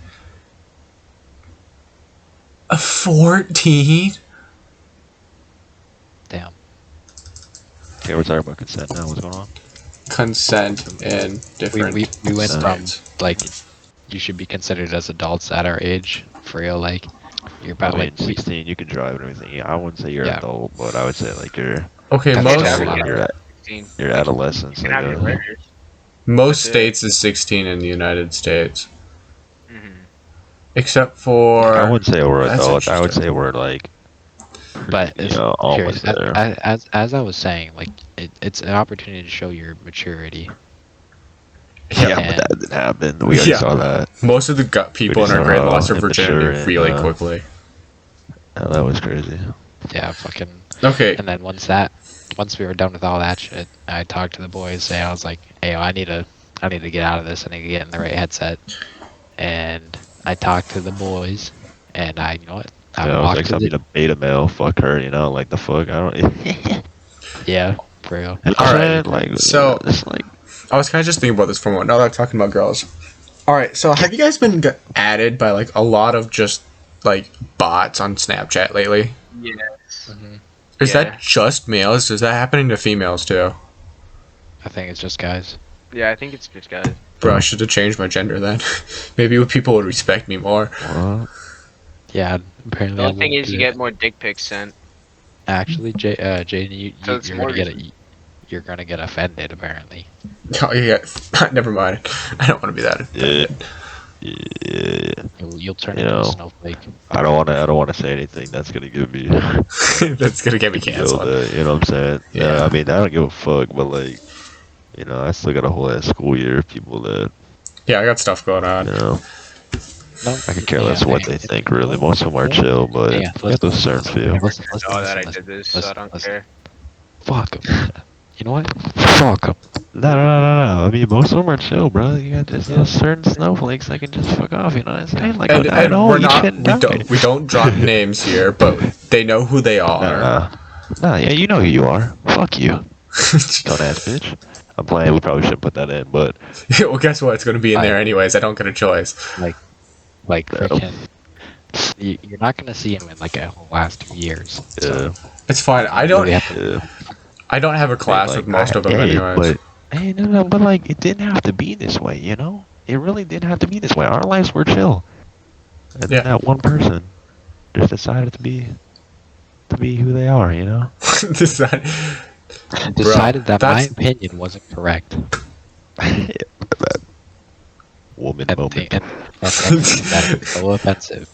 [SPEAKER 1] 14?
[SPEAKER 2] Damn.
[SPEAKER 3] Okay, we're talking about consent now. What's going on?
[SPEAKER 1] Consent in different
[SPEAKER 2] We went from
[SPEAKER 1] states.
[SPEAKER 2] like you should be considered as adults at our age, for real. Like you're
[SPEAKER 3] I
[SPEAKER 2] about
[SPEAKER 3] mean,
[SPEAKER 2] like
[SPEAKER 3] 16, you can drive and everything. Yeah, I wouldn't say you're
[SPEAKER 2] Yeah.
[SPEAKER 3] adult, but I would say like you're
[SPEAKER 1] Okay,
[SPEAKER 2] That's
[SPEAKER 1] most
[SPEAKER 2] traveling.
[SPEAKER 3] your adolescence.
[SPEAKER 4] You
[SPEAKER 3] I
[SPEAKER 4] can have your
[SPEAKER 3] guess.
[SPEAKER 4] letters.
[SPEAKER 1] most
[SPEAKER 4] That's it.
[SPEAKER 1] states is 16 in the United States,
[SPEAKER 4] Mhm.
[SPEAKER 1] except for.
[SPEAKER 3] I wouldn't say we're
[SPEAKER 1] That's
[SPEAKER 3] adults. I would
[SPEAKER 1] interesting.
[SPEAKER 3] say we're like,
[SPEAKER 2] But
[SPEAKER 3] you
[SPEAKER 2] it's,
[SPEAKER 3] know, almost
[SPEAKER 2] here,
[SPEAKER 3] there.
[SPEAKER 2] as I was saying, like it's an opportunity to show your maturity.
[SPEAKER 3] Yeah,
[SPEAKER 2] Yeah.
[SPEAKER 3] but that didn't happen. We already
[SPEAKER 1] Yeah.
[SPEAKER 3] saw that.
[SPEAKER 1] Most of the people in our
[SPEAKER 3] just
[SPEAKER 1] grade
[SPEAKER 3] saw
[SPEAKER 1] lost their
[SPEAKER 3] immature
[SPEAKER 1] virginity
[SPEAKER 3] and,
[SPEAKER 1] really quickly.
[SPEAKER 3] Oh, that was crazy.
[SPEAKER 2] Yeah, fucking.
[SPEAKER 1] Okay,
[SPEAKER 2] And then once we were done with all that shit, I talked to the boys. I was like, "Hey, I need to get out of this. I need to get in the right headset." And I talked to the boys, and you know what? I
[SPEAKER 3] I was
[SPEAKER 2] walked
[SPEAKER 3] like,
[SPEAKER 2] to
[SPEAKER 3] something
[SPEAKER 2] the,
[SPEAKER 3] to beta male. Fuck her, you know, like the fuck. I don't.
[SPEAKER 2] yeah, for real.
[SPEAKER 1] All right,
[SPEAKER 3] Like,
[SPEAKER 1] so-
[SPEAKER 3] it's like.
[SPEAKER 1] I was kind of just thinking about this for a moment. Now that I'm talking about girls. Alright, so have you guys been added by like a lot of just like bots on Snapchat lately?
[SPEAKER 4] Yes.
[SPEAKER 2] Mhm.
[SPEAKER 1] Is
[SPEAKER 4] Yeah.
[SPEAKER 1] that just males? Is that happening to females too?
[SPEAKER 2] I think it's just guys.
[SPEAKER 4] Yeah, I think it's just guys.
[SPEAKER 1] Bro, I should have changed my gender then. Maybe people would respect me more.
[SPEAKER 3] What?
[SPEAKER 2] Yeah, apparently
[SPEAKER 4] The
[SPEAKER 2] I
[SPEAKER 4] only thing
[SPEAKER 2] won't
[SPEAKER 4] is,
[SPEAKER 2] do
[SPEAKER 4] you
[SPEAKER 2] it.
[SPEAKER 4] get more dick pics sent,
[SPEAKER 2] Actually, Jaden,
[SPEAKER 4] so it's
[SPEAKER 2] you're
[SPEAKER 4] more
[SPEAKER 2] gonna get
[SPEAKER 4] reason.
[SPEAKER 2] you're gonna get offended. Apparently,
[SPEAKER 1] Oh, yeah. Never mind. I don't want to be that
[SPEAKER 3] Yeah,
[SPEAKER 1] offended.
[SPEAKER 3] yeah.
[SPEAKER 2] you'll turn
[SPEAKER 3] You
[SPEAKER 2] into a
[SPEAKER 3] know,
[SPEAKER 2] snowflake.
[SPEAKER 3] I don't wanna say anything that's gonna give me
[SPEAKER 1] That's gonna get me
[SPEAKER 3] get me yelled
[SPEAKER 1] canceled.
[SPEAKER 3] at. You know what I'm saying? No,
[SPEAKER 1] Yeah.
[SPEAKER 3] I mean I don't give a fuck, but like, I still got a whole ass school year of people that,
[SPEAKER 1] Yeah, I got stuff going on.
[SPEAKER 3] you know,
[SPEAKER 2] No,
[SPEAKER 3] I could care
[SPEAKER 2] hang
[SPEAKER 3] less
[SPEAKER 2] on,
[SPEAKER 3] what
[SPEAKER 2] hang
[SPEAKER 3] they
[SPEAKER 2] on.
[SPEAKER 3] think.
[SPEAKER 2] You know
[SPEAKER 3] Really,
[SPEAKER 2] what?
[SPEAKER 3] most of them
[SPEAKER 2] You
[SPEAKER 3] are
[SPEAKER 2] know what?
[SPEAKER 3] chill, but
[SPEAKER 2] Hang on,
[SPEAKER 3] you got those certain
[SPEAKER 2] listen,
[SPEAKER 3] few.
[SPEAKER 2] listen,
[SPEAKER 4] I know that I did this, so I
[SPEAKER 2] listen,
[SPEAKER 4] don't
[SPEAKER 2] listen.
[SPEAKER 4] care.
[SPEAKER 2] Fuck 'em. You know what? Fuck 'em.
[SPEAKER 3] No. I mean, most of them are chill, bro. You got just those certain snowflakes that can just fuck off. You know what I'm saying? Like, oh, die in a
[SPEAKER 1] And
[SPEAKER 3] hole,
[SPEAKER 1] we're
[SPEAKER 3] eat
[SPEAKER 1] not
[SPEAKER 3] shit and die.
[SPEAKER 1] we don't drop names here, but they know who they are.
[SPEAKER 3] Nah, yeah, you know who you are. Fuck you, cunt ass bitch. I'm playing. We probably shouldn't put that in, but
[SPEAKER 1] Well, guess what? It's going to be in there anyways. I don't get a choice.
[SPEAKER 2] Like
[SPEAKER 3] uh,
[SPEAKER 2] freaking. You're not gonna see him in like a whole last 2 years.
[SPEAKER 3] yeah,
[SPEAKER 2] So
[SPEAKER 1] It's fine.
[SPEAKER 2] you really have to.
[SPEAKER 3] yeah.
[SPEAKER 1] I don't have a
[SPEAKER 3] Hey,
[SPEAKER 1] class with
[SPEAKER 3] like,
[SPEAKER 1] most of them anyways.
[SPEAKER 3] but hey, no, but like, it didn't have to be this way. It really didn't have to be this way. Our lives were chill, and then
[SPEAKER 1] Yeah.
[SPEAKER 3] that one person just decided to be who they are.
[SPEAKER 1] This that,
[SPEAKER 2] Decided that my
[SPEAKER 1] that's
[SPEAKER 2] opinion wasn't correct,
[SPEAKER 3] That woman
[SPEAKER 2] and
[SPEAKER 3] moment.
[SPEAKER 2] that is so offensive.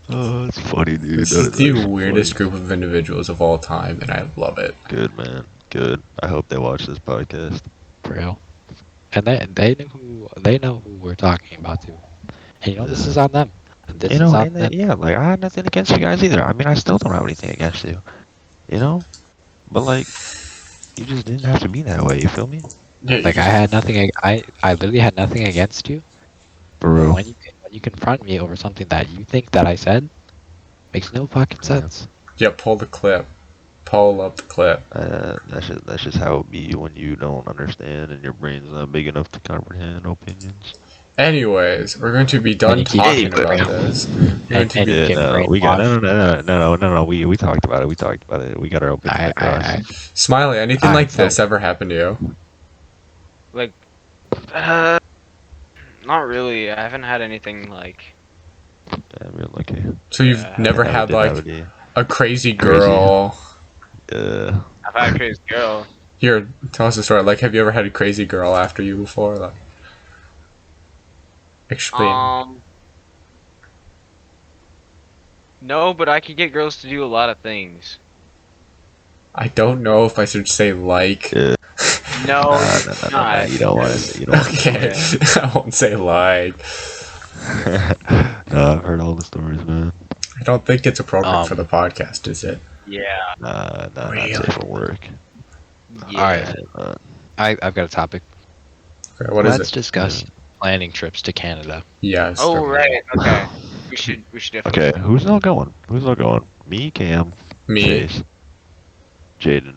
[SPEAKER 3] Oh, it's funny, dude.
[SPEAKER 1] this
[SPEAKER 3] That
[SPEAKER 1] is the
[SPEAKER 3] actually
[SPEAKER 1] weirdest
[SPEAKER 3] funny.
[SPEAKER 1] group of individuals of all time, and I love it.
[SPEAKER 3] Good, man. Good. I hope they watch this podcast.
[SPEAKER 2] For real. And they know who we're talking about too. And this is on them. This is on
[SPEAKER 3] And
[SPEAKER 2] them.
[SPEAKER 3] yeah, like, I had nothing against you guys either. I mean, I still don't have anything against you. But like, you just didn't have to be that way. You feel me?
[SPEAKER 2] Like I had nothing. I literally had nothing against you.
[SPEAKER 3] Bro.
[SPEAKER 2] When you confront me over something that you think that I said, makes no fucking sense.
[SPEAKER 1] Yeah, pull the clip. Pull up the clip.
[SPEAKER 3] That's just how it be when you don't understand and your brain's not big enough to comprehend opinions.
[SPEAKER 1] Anyways, we're going to be done
[SPEAKER 2] you keep-
[SPEAKER 1] talking
[SPEAKER 3] Hey,
[SPEAKER 1] about this. We're going to
[SPEAKER 2] and
[SPEAKER 1] be,
[SPEAKER 2] you get
[SPEAKER 3] We got
[SPEAKER 2] brainwashed.
[SPEAKER 3] no. We talked about it. We got our opinion across.
[SPEAKER 1] Smiley, anything
[SPEAKER 2] Alright,
[SPEAKER 1] like this ever happened to you?
[SPEAKER 4] Like, not really. I haven't had anything like.
[SPEAKER 3] Damn, you're lucky.
[SPEAKER 1] So you've
[SPEAKER 4] Yeah,
[SPEAKER 1] never
[SPEAKER 3] I
[SPEAKER 1] had
[SPEAKER 3] did have
[SPEAKER 1] like
[SPEAKER 3] any.
[SPEAKER 1] a crazy
[SPEAKER 3] Crazy.
[SPEAKER 1] girl.
[SPEAKER 4] I've had a crazy girl.
[SPEAKER 1] Here, tell us a story. Like, have you ever had a crazy girl after you before? Like, explain.
[SPEAKER 4] No, but I can get girls to do a lot of things.
[SPEAKER 1] I don't know if I should say like.
[SPEAKER 3] Yeah.
[SPEAKER 4] No,
[SPEAKER 3] Nah, you don't want to. You don't want
[SPEAKER 1] Okay, I won't say like.
[SPEAKER 3] No, I've heard all the stories, man.
[SPEAKER 1] I don't think it's appropriate for the podcast, is it?
[SPEAKER 4] Yeah.
[SPEAKER 3] Nah,
[SPEAKER 1] Really?
[SPEAKER 3] not safe for work.
[SPEAKER 4] Yeah.
[SPEAKER 2] Alright. I've got a topic.
[SPEAKER 1] Okay, what is
[SPEAKER 2] Let's
[SPEAKER 1] it?
[SPEAKER 2] discuss planning trips to Canada.
[SPEAKER 1] Yes.
[SPEAKER 4] Oh right. Okay. We should definitely.
[SPEAKER 3] Okay, who's all going? Me, Cam,
[SPEAKER 1] Me.
[SPEAKER 3] Chase, Jaden.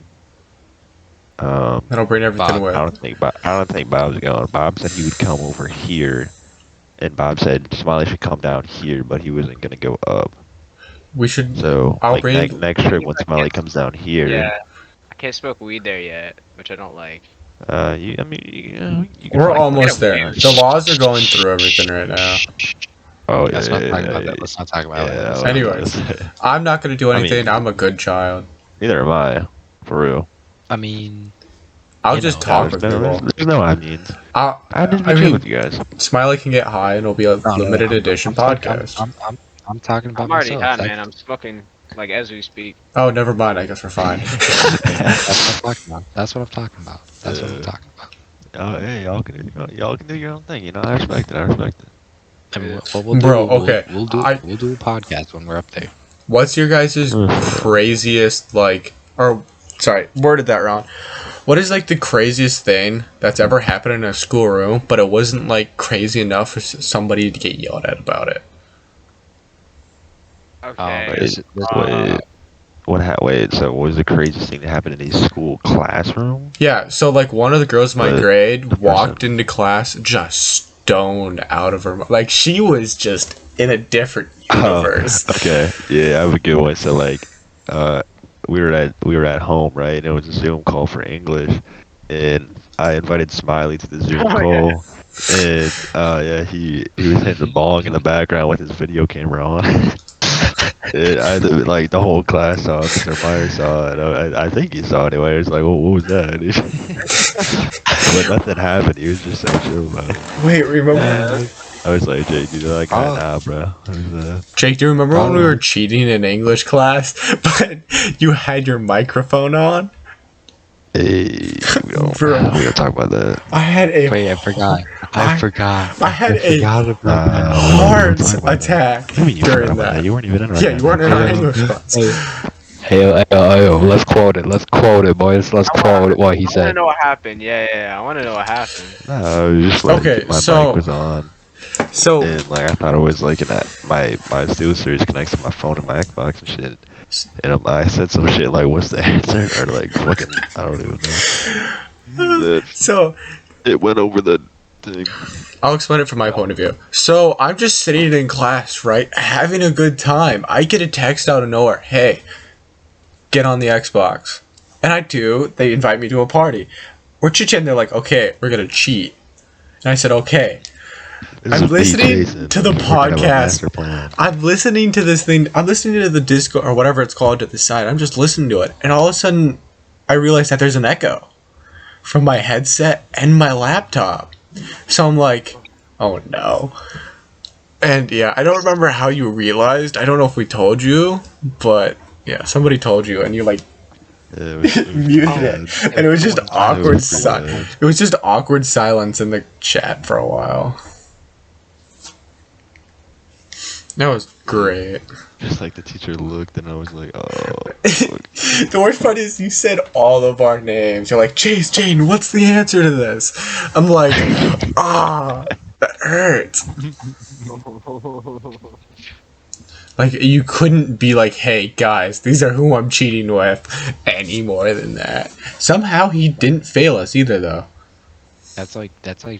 [SPEAKER 1] That'll bring everything
[SPEAKER 2] Bob,
[SPEAKER 1] with.
[SPEAKER 3] I don't think Bob's going. Bob said he would come over here, and Bob said Smiley should come down here, but he wasn't gonna go up.
[SPEAKER 1] We should.
[SPEAKER 3] So
[SPEAKER 1] I'll
[SPEAKER 3] like
[SPEAKER 1] bring-
[SPEAKER 3] next trip when Smiley comes down here.
[SPEAKER 4] Yeah. I can't smoke weed there yet, which I don't like.
[SPEAKER 3] You can
[SPEAKER 1] We're
[SPEAKER 3] like,
[SPEAKER 1] almost
[SPEAKER 4] get a
[SPEAKER 1] there.
[SPEAKER 4] weird-
[SPEAKER 1] The laws are going through everything right now.
[SPEAKER 3] Oh yeah.
[SPEAKER 2] Let's not talk
[SPEAKER 3] yeah,
[SPEAKER 2] about
[SPEAKER 3] yeah,
[SPEAKER 2] that. Let's not talk about
[SPEAKER 3] yeah,
[SPEAKER 2] it.
[SPEAKER 3] yeah,
[SPEAKER 1] Anyways. I'm not going to do
[SPEAKER 3] I mean-
[SPEAKER 1] anything. I'm a good child.
[SPEAKER 3] Neither am I, for real.
[SPEAKER 2] I mean,
[SPEAKER 1] I'll
[SPEAKER 2] You
[SPEAKER 1] just
[SPEAKER 2] know,
[SPEAKER 1] talk with
[SPEAKER 3] There's
[SPEAKER 1] people.
[SPEAKER 3] no I mean. I just
[SPEAKER 1] I
[SPEAKER 3] be chill
[SPEAKER 1] mean,
[SPEAKER 3] with you guys.
[SPEAKER 1] Smiley can get high and it'll be a limited edition podcast.
[SPEAKER 2] I'm talking about
[SPEAKER 4] I'm already
[SPEAKER 2] myself.
[SPEAKER 4] high,
[SPEAKER 2] That's-
[SPEAKER 4] man. I'm smoking like as we speak.
[SPEAKER 1] Oh, never mind. I guess we're fine.
[SPEAKER 2] That's what I'm talking about. That's what I'm talking about. That's what I'm
[SPEAKER 3] Yeah.
[SPEAKER 2] talking about.
[SPEAKER 3] Oh, hey, y'all can do your own thing. I respect it.
[SPEAKER 2] I mean, what we'll do,
[SPEAKER 1] Bro, okay,
[SPEAKER 2] we'll do a podcast when we're up there.
[SPEAKER 1] What's your guys' craziest, like, or, sorry, worded that wrong. What is, like, the craziest thing that's ever happened in a schoolroom, but it wasn't, like, crazy enough for somebody to get yelled at about it?
[SPEAKER 4] Okay.
[SPEAKER 3] Wait, so what was the craziest thing that happened in a school classroom?
[SPEAKER 1] Yeah, so, like, one of the girls in my
[SPEAKER 3] What?
[SPEAKER 1] grade
[SPEAKER 3] The
[SPEAKER 1] walked
[SPEAKER 3] person?
[SPEAKER 1] into class just stoned out of her. Like, she was just in a different universe.
[SPEAKER 3] Okay, yeah, I have a good one. So like, we were at home, right? And it was a Zoom call for English, and I invited Smiley to the Zoom
[SPEAKER 4] Oh,
[SPEAKER 3] call,
[SPEAKER 4] yeah.
[SPEAKER 3] And yeah, he was hitting the bong in the background with his video camera on. And like the whole class saw it, Mr. Myers saw it. I think he saw it anyway. It was like, what was that? But nothing happened. He was just so chill, bro.
[SPEAKER 1] Wait, remember?
[SPEAKER 3] I was like, Jake, you know that guy now, bro.
[SPEAKER 1] Jake, do you remember when we were cheating in English class, but you had your microphone on?
[SPEAKER 3] Hey, we don't talk about that.
[SPEAKER 1] I had a
[SPEAKER 2] Wait, I forgot. I forgot.
[SPEAKER 1] I had a
[SPEAKER 2] forgot about that.
[SPEAKER 1] heart attack
[SPEAKER 3] What do you mean you
[SPEAKER 1] during
[SPEAKER 3] forgot about
[SPEAKER 1] that.
[SPEAKER 3] You weren't even in right
[SPEAKER 1] Yeah,
[SPEAKER 3] now.
[SPEAKER 1] you weren't in our English class.
[SPEAKER 2] Hey, let's quote it. Let's quote it, boys. Let's quote what he
[SPEAKER 4] I want to
[SPEAKER 2] said.
[SPEAKER 4] know what happened. Yeah. I want to know what happened.
[SPEAKER 3] No, it was just like
[SPEAKER 1] Okay,
[SPEAKER 3] my
[SPEAKER 1] so-
[SPEAKER 3] mic was on.
[SPEAKER 1] So
[SPEAKER 3] And like I thought it was like my Steel Series connects to my phone and my Xbox and shit. And I said some shit like, "What's the answer?" Or like, "Fucking, I don't even know." Then
[SPEAKER 1] so
[SPEAKER 3] it went over the thing.
[SPEAKER 1] I'll explain it from my point of view. So I'm just sitting in class, right, having a good time. I get a text out of nowhere. Hey, get on the Xbox. And I do. They invite me to a party. We're chit-chatting. They're like, okay, we're going to cheat. And I said, okay. I'm listening to the podcast. I'm listening to this thing. I'm listening to the disco or whatever it's called to the side. I'm just listening to it. And all of a sudden, I realize that there's an echo from my headset and my laptop. So I'm like, oh no. And yeah, I don't remember how you realized. I don't know if we told you, but yeah, somebody told you, and you like muted it, and it was just awkward. It was just awkward silence in the chat for a while. That was great.
[SPEAKER 3] Just like the teacher looked, and I was like, "Oh."
[SPEAKER 1] The worst part is you said all of our names. You're like, Chase, Jane, what's the answer to this? I'm like, that hurts. Like, you couldn't be like, hey, guys, these are who I'm cheating with any more than that. Somehow he didn't fail us either, though.
[SPEAKER 2] That's like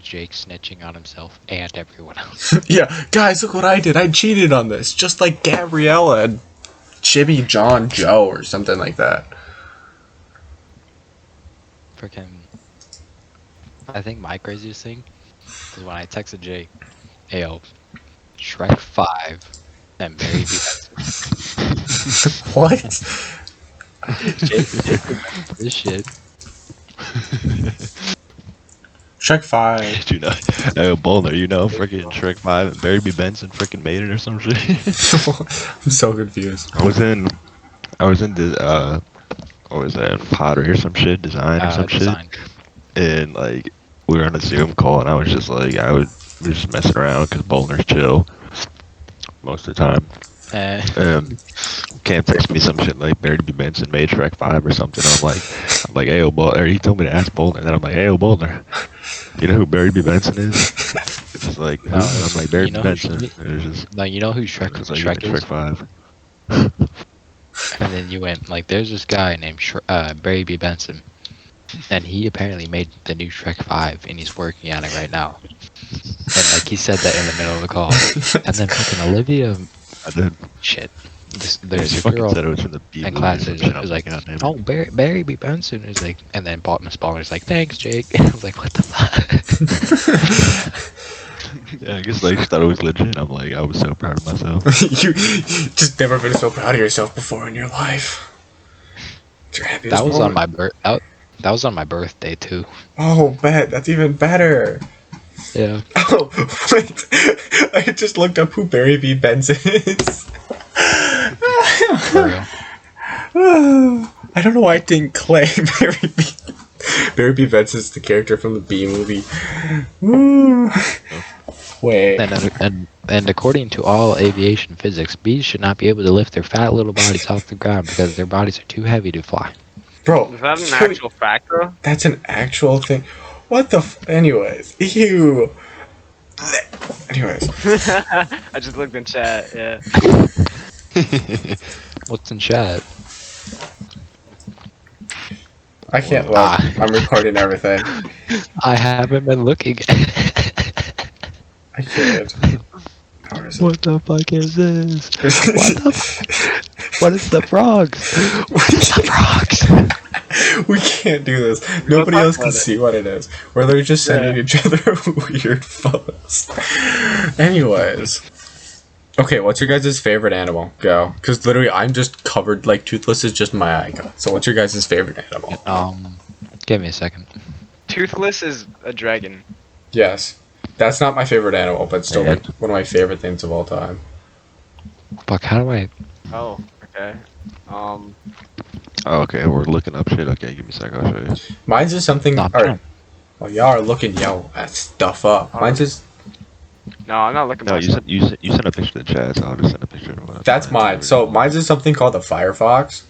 [SPEAKER 2] Jake snitching on himself and everyone else.
[SPEAKER 1] Yeah, guys, look what I did. I cheated on this, just like Gabriella and Jimmy John Joe or something like that.
[SPEAKER 2] Freaking. I think my craziest thing is when I texted Jake, "Hey, yo, Shrek 5 and Barry B.
[SPEAKER 1] What?
[SPEAKER 2] Jake remembers this shit.
[SPEAKER 1] Shrek 5.
[SPEAKER 3] You know, Bowler, you know, freaking Shrek 5 and Barry B. Benson freaking made it or some shit.
[SPEAKER 1] I'm so confused.
[SPEAKER 3] I was in the what was that, pottery or some shit, design or some
[SPEAKER 2] Design.
[SPEAKER 3] shit, and like we were on a Zoom call, and I was just like, we were just messing around because Bowler's chill most of the time. Cam texted me some shit like Barry B. Benson made Shrek 5 or something. I'm like, hey, Bowler. He told me to ask Bowler, and then I'm like, hey, Bowler, you know who Barry B. Benson is? It's like, who? I'm like, Barry B. Benson. It was just,
[SPEAKER 2] Like, you know who Shrek
[SPEAKER 3] it's like,
[SPEAKER 2] is?
[SPEAKER 3] Shrek 5.
[SPEAKER 2] And then you went, like, there's this guy named Barry B. Benson. And he apparently made the new Shrek 5, and he's working on it right now. And, like, he said that in the middle of the call. And then fucking Olivia...
[SPEAKER 3] I did.
[SPEAKER 2] Shit.
[SPEAKER 3] Yeah,
[SPEAKER 2] There's
[SPEAKER 3] she
[SPEAKER 2] a
[SPEAKER 3] fucking
[SPEAKER 2] girl
[SPEAKER 3] said it was from the B
[SPEAKER 2] in
[SPEAKER 3] movie
[SPEAKER 2] class
[SPEAKER 3] or
[SPEAKER 2] is
[SPEAKER 3] some shit. I
[SPEAKER 2] like,
[SPEAKER 3] God damn it.
[SPEAKER 2] oh, Barry B. Benson is like... And then Miss Baller's like, thanks, Jake. And I was like, what the fuck?
[SPEAKER 3] Yeah, I guess like she thought it was legit. I'm like, I was so proud of myself.
[SPEAKER 1] You just never been so proud of yourself before in your life. It's your happiest
[SPEAKER 2] That was on
[SPEAKER 1] moment.
[SPEAKER 2] my that was on my birthday, too.
[SPEAKER 1] Oh, bet. That's even better.
[SPEAKER 2] Yeah.
[SPEAKER 1] Oh, wait. I just looked up who Barry B. Benson is.
[SPEAKER 2] For real.
[SPEAKER 1] I don't know why I didn't claim Barry B. Barry B. Benson's the character from the B movie. Wait.
[SPEAKER 2] And according to all aviation physics, bees should not be able to lift their fat little bodies off the ground because their bodies are too heavy to fly.
[SPEAKER 1] Bro,
[SPEAKER 4] Is that an actual fact, though?
[SPEAKER 1] that's an actual thing. What the anyways, ew. Anyways.
[SPEAKER 4] I just looked in chat, yeah.
[SPEAKER 2] What's in chat?
[SPEAKER 1] I can't look. I'm recording everything.
[SPEAKER 2] I haven't been looking.
[SPEAKER 1] I can't. How is it?
[SPEAKER 2] What the fuck is this? What is the frogs? What is the frogs?
[SPEAKER 1] We can't do this.
[SPEAKER 4] We'll
[SPEAKER 1] Nobody
[SPEAKER 4] talk
[SPEAKER 1] else can
[SPEAKER 4] about it.
[SPEAKER 1] see what it is. We're literally just sending each other weird photos. Anyways. Okay, what's your guys' favorite animal? Go. Because literally, I'm just covered, like, Toothless is just my icon. So what's your guys' favorite animal?
[SPEAKER 2] Give me a second.
[SPEAKER 4] Toothless is a dragon.
[SPEAKER 1] Yes. That's not my favorite animal, but still
[SPEAKER 3] Yeah.
[SPEAKER 1] like, one of my favorite things of all time.
[SPEAKER 2] Fuck, how do I?
[SPEAKER 4] Oh, okay.
[SPEAKER 3] Oh, okay, we're looking up shit. Okay, give me a sec. I'll show you.
[SPEAKER 1] Mine's just something...
[SPEAKER 2] No,
[SPEAKER 1] Alright. Well, y'all are looking, that stuff up. Mine's just...
[SPEAKER 4] No, I'm not looking.
[SPEAKER 3] No,
[SPEAKER 4] myself.
[SPEAKER 3] you sent a picture to the chat, so I'll just send a picture of what.
[SPEAKER 1] That's mine. So, mine's just something called a Firefox.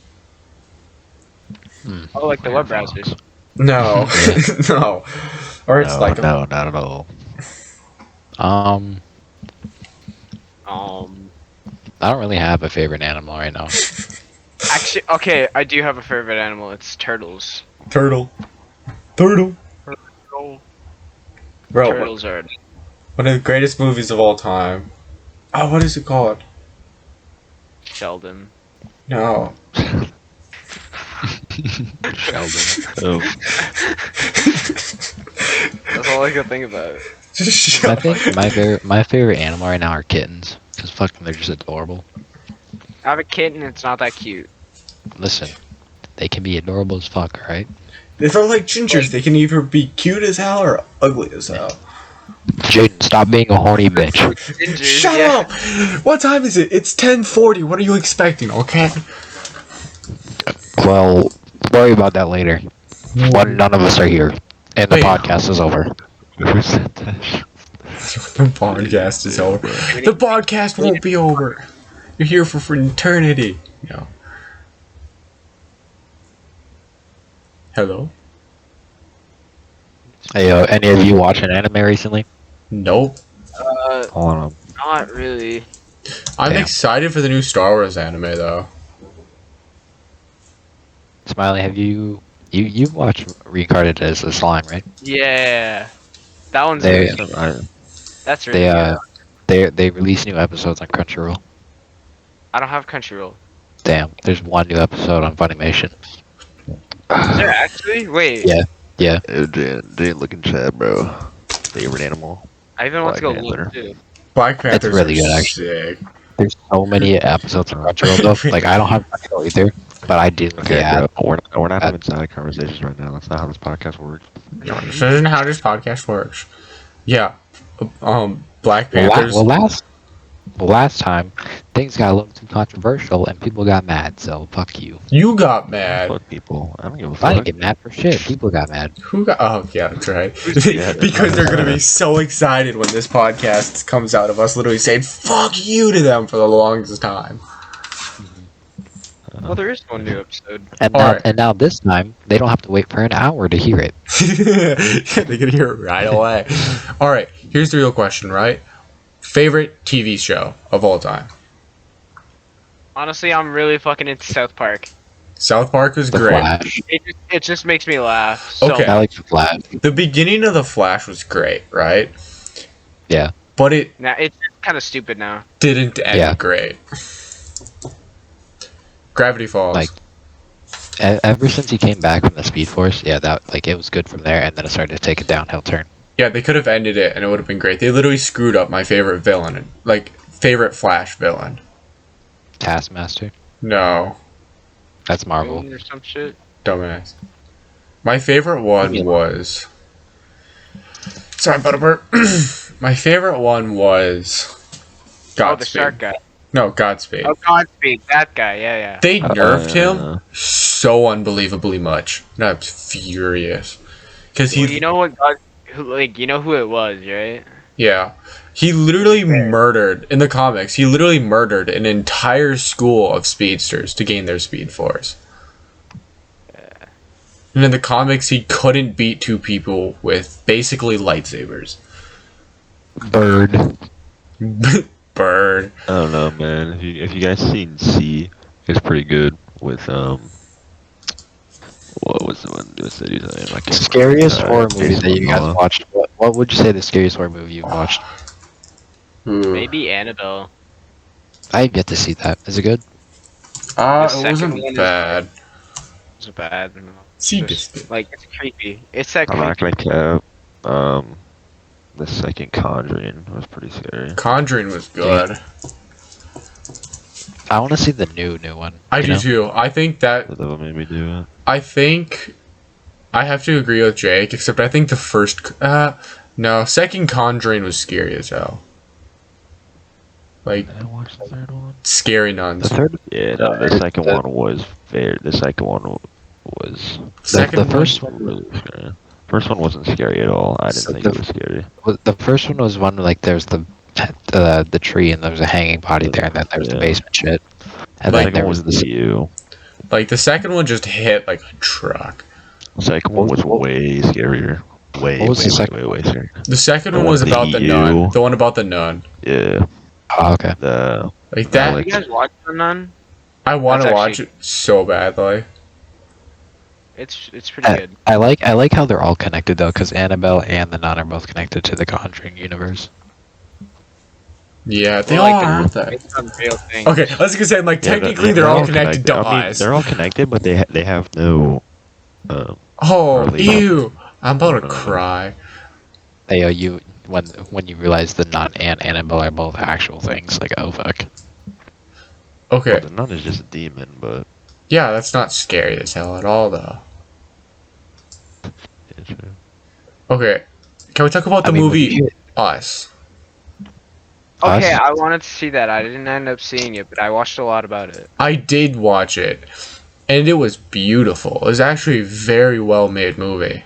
[SPEAKER 4] Oh, like the web browsers.
[SPEAKER 1] No. No. Or it's
[SPEAKER 3] No,
[SPEAKER 1] like...
[SPEAKER 3] no, not at all.
[SPEAKER 2] I don't really have a favorite animal right now.
[SPEAKER 4] Actually, okay, I do have a favorite animal. It's turtles.
[SPEAKER 1] Turtle. Turtle. Bro,
[SPEAKER 4] Turtles are.
[SPEAKER 1] one of the greatest movies of all time. Oh, what is it called?
[SPEAKER 4] Sheldon.
[SPEAKER 1] No.
[SPEAKER 2] Sheldon.
[SPEAKER 3] Oh,
[SPEAKER 4] That's all I can think about.
[SPEAKER 1] Just
[SPEAKER 2] I
[SPEAKER 1] shut up.
[SPEAKER 2] think my favorite animal right now are kittens. Cause fucking they're just adorable.
[SPEAKER 4] I have a kitten. It's not that cute.
[SPEAKER 2] Listen, they can be adorable as fuck, alright?
[SPEAKER 1] They're like gingers. They can either be cute as hell or ugly as hell.
[SPEAKER 2] Jaden, stop being a horny bitch.
[SPEAKER 4] Gingers,
[SPEAKER 1] Shut
[SPEAKER 4] yeah.
[SPEAKER 1] up! What time is it? It's 10:40. What are you expecting, okay?
[SPEAKER 2] Well, worry about that later. When none of us are here. And the
[SPEAKER 1] Wait.
[SPEAKER 2] podcast is over.
[SPEAKER 3] who said that?
[SPEAKER 1] The podcast is over. The podcast won't be over. You're here for eternity. No. Hello?
[SPEAKER 2] Hey, any of you watching anime recently?
[SPEAKER 1] Nope.
[SPEAKER 3] Hold on.
[SPEAKER 4] Not really.
[SPEAKER 1] I'm
[SPEAKER 2] Damn.
[SPEAKER 1] excited for the new Star Wars anime, though.
[SPEAKER 2] Smiley, have you watched Reincarnated as a Slime, right?
[SPEAKER 4] Yeah. That one's
[SPEAKER 2] They-
[SPEAKER 4] really,
[SPEAKER 3] I,
[SPEAKER 4] that's really good.
[SPEAKER 2] They release new episodes on Crunchyroll.
[SPEAKER 4] I don't have Crunchyroll.
[SPEAKER 2] Damn, there's one new episode on Funimation.
[SPEAKER 4] Is there actually? Wait.
[SPEAKER 2] Yeah.
[SPEAKER 3] Jane looking chat, bro. Favorite animal?
[SPEAKER 4] I even want to go
[SPEAKER 3] Black
[SPEAKER 4] look
[SPEAKER 3] Panther.
[SPEAKER 4] too.
[SPEAKER 1] Black Panthers
[SPEAKER 2] really
[SPEAKER 1] are
[SPEAKER 2] good, actually.
[SPEAKER 1] sick.
[SPEAKER 2] There's so many episodes on Crunchyroll though. Like I don't have Crunchyroll either, but I do.
[SPEAKER 3] Okay,
[SPEAKER 2] Yeah.
[SPEAKER 3] bro. We're not having side conversations right now. That's not how this podcast works.
[SPEAKER 1] No, this isn't how this podcast works. Yeah. Black Panthers.
[SPEAKER 2] Last time things got a little too controversial and people got mad. So fuck you.
[SPEAKER 1] You got mad.
[SPEAKER 3] Fuck people. I don't give a
[SPEAKER 2] I didn't
[SPEAKER 3] fuck.
[SPEAKER 2] get mad for shit. People got mad.
[SPEAKER 1] Who got? Oh, yeah, that's right.
[SPEAKER 3] Yeah,
[SPEAKER 1] Because they're gonna be so excited when this podcast comes out of us literally saying "fuck you" to them for the longest time.
[SPEAKER 4] Well, there is one new episode.
[SPEAKER 2] And
[SPEAKER 1] Alright.
[SPEAKER 2] now this time they don't have to wait for an hour to hear it.
[SPEAKER 1] They're gonna hear it right away. All right, here's the real question, right? Favorite TV show of all time?
[SPEAKER 4] Honestly, I'm really fucking into South Park.
[SPEAKER 1] South Park was
[SPEAKER 2] The
[SPEAKER 1] great.
[SPEAKER 2] Flash.
[SPEAKER 4] It just makes me laugh. So
[SPEAKER 1] Okay.
[SPEAKER 2] I like the Flash.
[SPEAKER 1] The beginning of the Flash was great, right?
[SPEAKER 2] Yeah.
[SPEAKER 1] But it
[SPEAKER 4] Now it's kind of stupid now.
[SPEAKER 1] didn't end
[SPEAKER 2] Yeah.
[SPEAKER 1] great. Gravity Falls.
[SPEAKER 2] Like, ever since he came back from the Speed Force, yeah, that like it was good from there, and then it started to take a downhill turn.
[SPEAKER 1] Yeah, they could have ended it and it would have been great. They literally screwed up my favorite villain, like favorite Flash villain.
[SPEAKER 2] Taskmaster.
[SPEAKER 1] No,
[SPEAKER 2] That's Marvel.
[SPEAKER 4] Or some shit.
[SPEAKER 1] dumbass. My favorite one
[SPEAKER 2] Yeah.
[SPEAKER 1] was. Sorry, Butterbur. My favorite one was.
[SPEAKER 4] Oh, the
[SPEAKER 1] Godspeed.
[SPEAKER 4] shark guy.
[SPEAKER 1] No, Godspeed.
[SPEAKER 4] Oh, Godspeed. That guy. Yeah, yeah.
[SPEAKER 1] They nerfed him
[SPEAKER 3] yeah.
[SPEAKER 1] so unbelievably much. And I was furious. Because he.
[SPEAKER 4] Well, you know what? You know who it was, right?
[SPEAKER 1] Yeah. He literally murdered, in the comics, he literally murdered an entire school of speedsters to gain their speed force. And in the comics, he couldn't beat two people with basically lightsabers.
[SPEAKER 2] Bird.
[SPEAKER 1] Bird.
[SPEAKER 3] I don't know, man. If you guys seen C, it's pretty good with what was the one newest series? I can't
[SPEAKER 2] Scariest
[SPEAKER 3] remember.
[SPEAKER 2] horror movie that you guys
[SPEAKER 3] Momoa.
[SPEAKER 2] watched. What would you say the scariest horror movie you've watched?
[SPEAKER 1] Ooh.
[SPEAKER 4] Maybe Annabelle.
[SPEAKER 2] I have yet to see that. Is it good?
[SPEAKER 4] The
[SPEAKER 1] It
[SPEAKER 4] second
[SPEAKER 1] wasn't
[SPEAKER 4] one is-
[SPEAKER 1] bad.
[SPEAKER 4] It's bad.
[SPEAKER 1] Sea
[SPEAKER 4] Just,
[SPEAKER 1] biscuit.
[SPEAKER 4] like, it's creepy. It's that
[SPEAKER 3] I'm not
[SPEAKER 4] creepy.
[SPEAKER 3] gonna cap. The second Conjuring was pretty scary.
[SPEAKER 1] Conjuring was good.
[SPEAKER 2] I want to see the new one.
[SPEAKER 1] I
[SPEAKER 2] you
[SPEAKER 1] do
[SPEAKER 2] know?
[SPEAKER 1] too. I think that.
[SPEAKER 3] That made me do it.
[SPEAKER 1] I think I have to agree with Jake, except I think the first. No, second Conjuring was scary as hell. Like,
[SPEAKER 3] Did I watch the third one?
[SPEAKER 1] scary nuns.
[SPEAKER 2] The third,
[SPEAKER 3] Yeah, no, the second one was fair. The second one was
[SPEAKER 1] Second
[SPEAKER 2] the
[SPEAKER 1] one-
[SPEAKER 2] first one,
[SPEAKER 3] really scary. First one wasn't scary at all. I didn't
[SPEAKER 2] So
[SPEAKER 3] think
[SPEAKER 2] the-
[SPEAKER 3] it was scary.
[SPEAKER 2] the first one was one like there's the tree and there was a hanging body there, and then there's the
[SPEAKER 3] Yeah.
[SPEAKER 2] basement shit, and
[SPEAKER 3] The
[SPEAKER 2] then
[SPEAKER 3] second
[SPEAKER 2] there
[SPEAKER 3] one
[SPEAKER 2] was
[SPEAKER 3] was
[SPEAKER 2] this.
[SPEAKER 3] the EU.
[SPEAKER 1] Like, the second one just hit like a truck.
[SPEAKER 3] The second one was way scarier. Way,
[SPEAKER 2] What was
[SPEAKER 3] way,
[SPEAKER 2] the
[SPEAKER 3] way,
[SPEAKER 2] second
[SPEAKER 3] way, way scarier.
[SPEAKER 1] The second
[SPEAKER 3] The
[SPEAKER 1] one
[SPEAKER 3] one
[SPEAKER 1] was
[SPEAKER 3] with the
[SPEAKER 1] about the
[SPEAKER 3] EU.
[SPEAKER 1] nun. The one about the nun.
[SPEAKER 3] Yeah,
[SPEAKER 2] Oh, okay.
[SPEAKER 3] the
[SPEAKER 1] Like that.
[SPEAKER 3] Alex-
[SPEAKER 4] You guys watch The Nun?
[SPEAKER 1] I want to
[SPEAKER 4] That's
[SPEAKER 1] watch
[SPEAKER 4] actually-
[SPEAKER 1] it so badly.
[SPEAKER 4] It's pretty good.
[SPEAKER 2] I like how they're all connected though, because Annabelle and the Nun are both connected to the Conjuring universe.
[SPEAKER 1] Yeah, they
[SPEAKER 4] Well,
[SPEAKER 1] all
[SPEAKER 4] like,
[SPEAKER 1] are, aren't
[SPEAKER 4] they're
[SPEAKER 1] they?
[SPEAKER 4] based on real things.
[SPEAKER 1] Okay, I was gonna say, like,
[SPEAKER 3] Yeah,
[SPEAKER 1] technically they're all connected to
[SPEAKER 3] I mean,
[SPEAKER 1] us.
[SPEAKER 3] they're all connected, but they have no.
[SPEAKER 1] Oh,
[SPEAKER 3] relation.
[SPEAKER 1] ew! I'm about to
[SPEAKER 3] Uh,
[SPEAKER 1] cry.
[SPEAKER 2] They you when you realize the Nun and Annabelle are both actual things, like oh fuck.
[SPEAKER 1] Okay,
[SPEAKER 3] Well, the nun is just a demon, but
[SPEAKER 1] yeah, that's not scary as hell at all, though.
[SPEAKER 3] it's,
[SPEAKER 1] Okay, can we talk about the
[SPEAKER 2] I mean, when
[SPEAKER 1] movie
[SPEAKER 2] you-
[SPEAKER 1] Us?
[SPEAKER 4] Okay,
[SPEAKER 2] Us?
[SPEAKER 4] I wanted to see that. I didn't end up seeing it, but I watched a lot about it.
[SPEAKER 1] I did watch it, and it was beautiful. It was actually a very well made movie.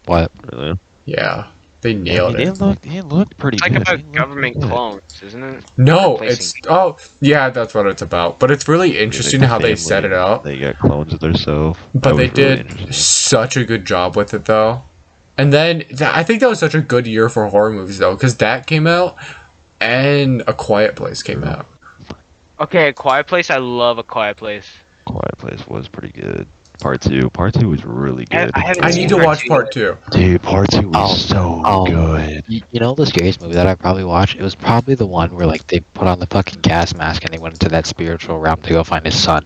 [SPEAKER 2] What?
[SPEAKER 3] really.
[SPEAKER 1] Yeah, they
[SPEAKER 3] Yeah, I
[SPEAKER 1] nailed
[SPEAKER 3] mean,
[SPEAKER 1] it.
[SPEAKER 3] they looked pretty
[SPEAKER 4] It's like
[SPEAKER 3] good.
[SPEAKER 4] about
[SPEAKER 3] They looked
[SPEAKER 4] government
[SPEAKER 3] pretty good.
[SPEAKER 4] clones, isn't it?
[SPEAKER 1] No,
[SPEAKER 4] Replacing
[SPEAKER 1] it's yeah, that's what it's about. But it's really
[SPEAKER 3] Yeah,
[SPEAKER 1] interesting
[SPEAKER 3] like the
[SPEAKER 1] how they set
[SPEAKER 3] family,
[SPEAKER 1] it up.
[SPEAKER 3] They got clones of themselves.
[SPEAKER 1] But they did such a good job with it, though. And then I think that was such a good year for horror movies, though, because that came out and A Quiet Place came out.
[SPEAKER 4] Okay, A Quiet Place. I love A Quiet Place.
[SPEAKER 3] Quiet Place was pretty good. Part two was really good.
[SPEAKER 4] I haven't
[SPEAKER 1] I
[SPEAKER 4] seen
[SPEAKER 1] need to
[SPEAKER 4] part
[SPEAKER 1] watch
[SPEAKER 4] two
[SPEAKER 1] part
[SPEAKER 4] yet.
[SPEAKER 1] two.
[SPEAKER 3] Dude, part two was so good.
[SPEAKER 2] You know the scariest movie that I probably watched? It was probably the one where like they put on the fucking gas mask and they went into that spiritual realm to go find his son.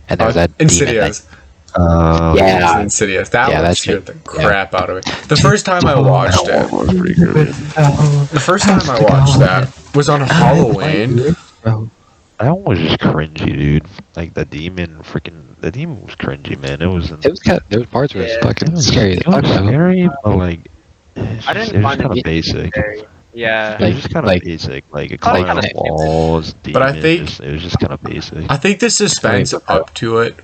[SPEAKER 2] And there's that demon
[SPEAKER 1] Insidious.
[SPEAKER 2] thing.
[SPEAKER 1] It's
[SPEAKER 2] Yeah.
[SPEAKER 1] Insidious. That
[SPEAKER 2] Yeah,
[SPEAKER 1] one
[SPEAKER 2] that's
[SPEAKER 1] scared the
[SPEAKER 2] it.
[SPEAKER 1] crap out of me. The first time I watched
[SPEAKER 3] That
[SPEAKER 1] it,
[SPEAKER 3] one was pretty good.
[SPEAKER 1] the first time I watched that was on Halloween.
[SPEAKER 3] That one was just cringy, dude. Like the demon was cringy, man. It was.
[SPEAKER 2] It was kind of, there was parts where it was
[SPEAKER 4] Yeah.
[SPEAKER 2] fucking scary.
[SPEAKER 3] It was scary, but like,
[SPEAKER 4] I didn't
[SPEAKER 3] it was
[SPEAKER 4] find
[SPEAKER 3] kind
[SPEAKER 4] it
[SPEAKER 3] of basic.
[SPEAKER 4] Very, yeah.
[SPEAKER 3] It was just kind of
[SPEAKER 2] like-
[SPEAKER 3] basic, like it
[SPEAKER 4] Kinda
[SPEAKER 3] climbing
[SPEAKER 4] kinda
[SPEAKER 3] up walls, demon.
[SPEAKER 1] But I think-
[SPEAKER 3] it was just kind of basic.
[SPEAKER 1] I think the suspense up to it,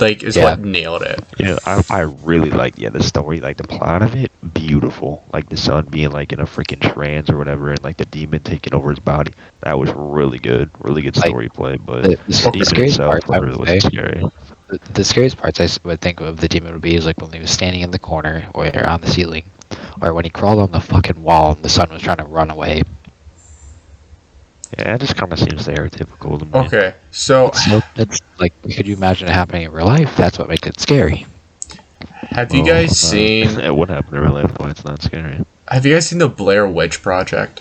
[SPEAKER 1] like, is
[SPEAKER 2] Yeah.
[SPEAKER 1] what nailed it.
[SPEAKER 3] I really like the story, like the plot of it, beautiful. Like the son being like in a freaking trance or whatever, and like the demon taking over his body. That was really good
[SPEAKER 2] Like,
[SPEAKER 3] story play. But
[SPEAKER 2] the
[SPEAKER 3] the demon
[SPEAKER 2] scariest
[SPEAKER 3] itself
[SPEAKER 2] part, I would
[SPEAKER 3] really wasn't
[SPEAKER 2] say-
[SPEAKER 3] scary.
[SPEAKER 2] The scariest parts I would think of the demon would be is like when he was standing in the corner or on the ceiling, or when he crawled on the fucking wall and the son was trying to run away.
[SPEAKER 3] Yeah, it just kind of seems stereotypical to me.
[SPEAKER 1] Okay, so
[SPEAKER 2] It's like, could you imagine it happening in real life? That's what makes it scary.
[SPEAKER 1] have you guys seen?
[SPEAKER 3] It would happen in real life, but it's not scary.
[SPEAKER 1] Have you guys seen the Blair Witch Project?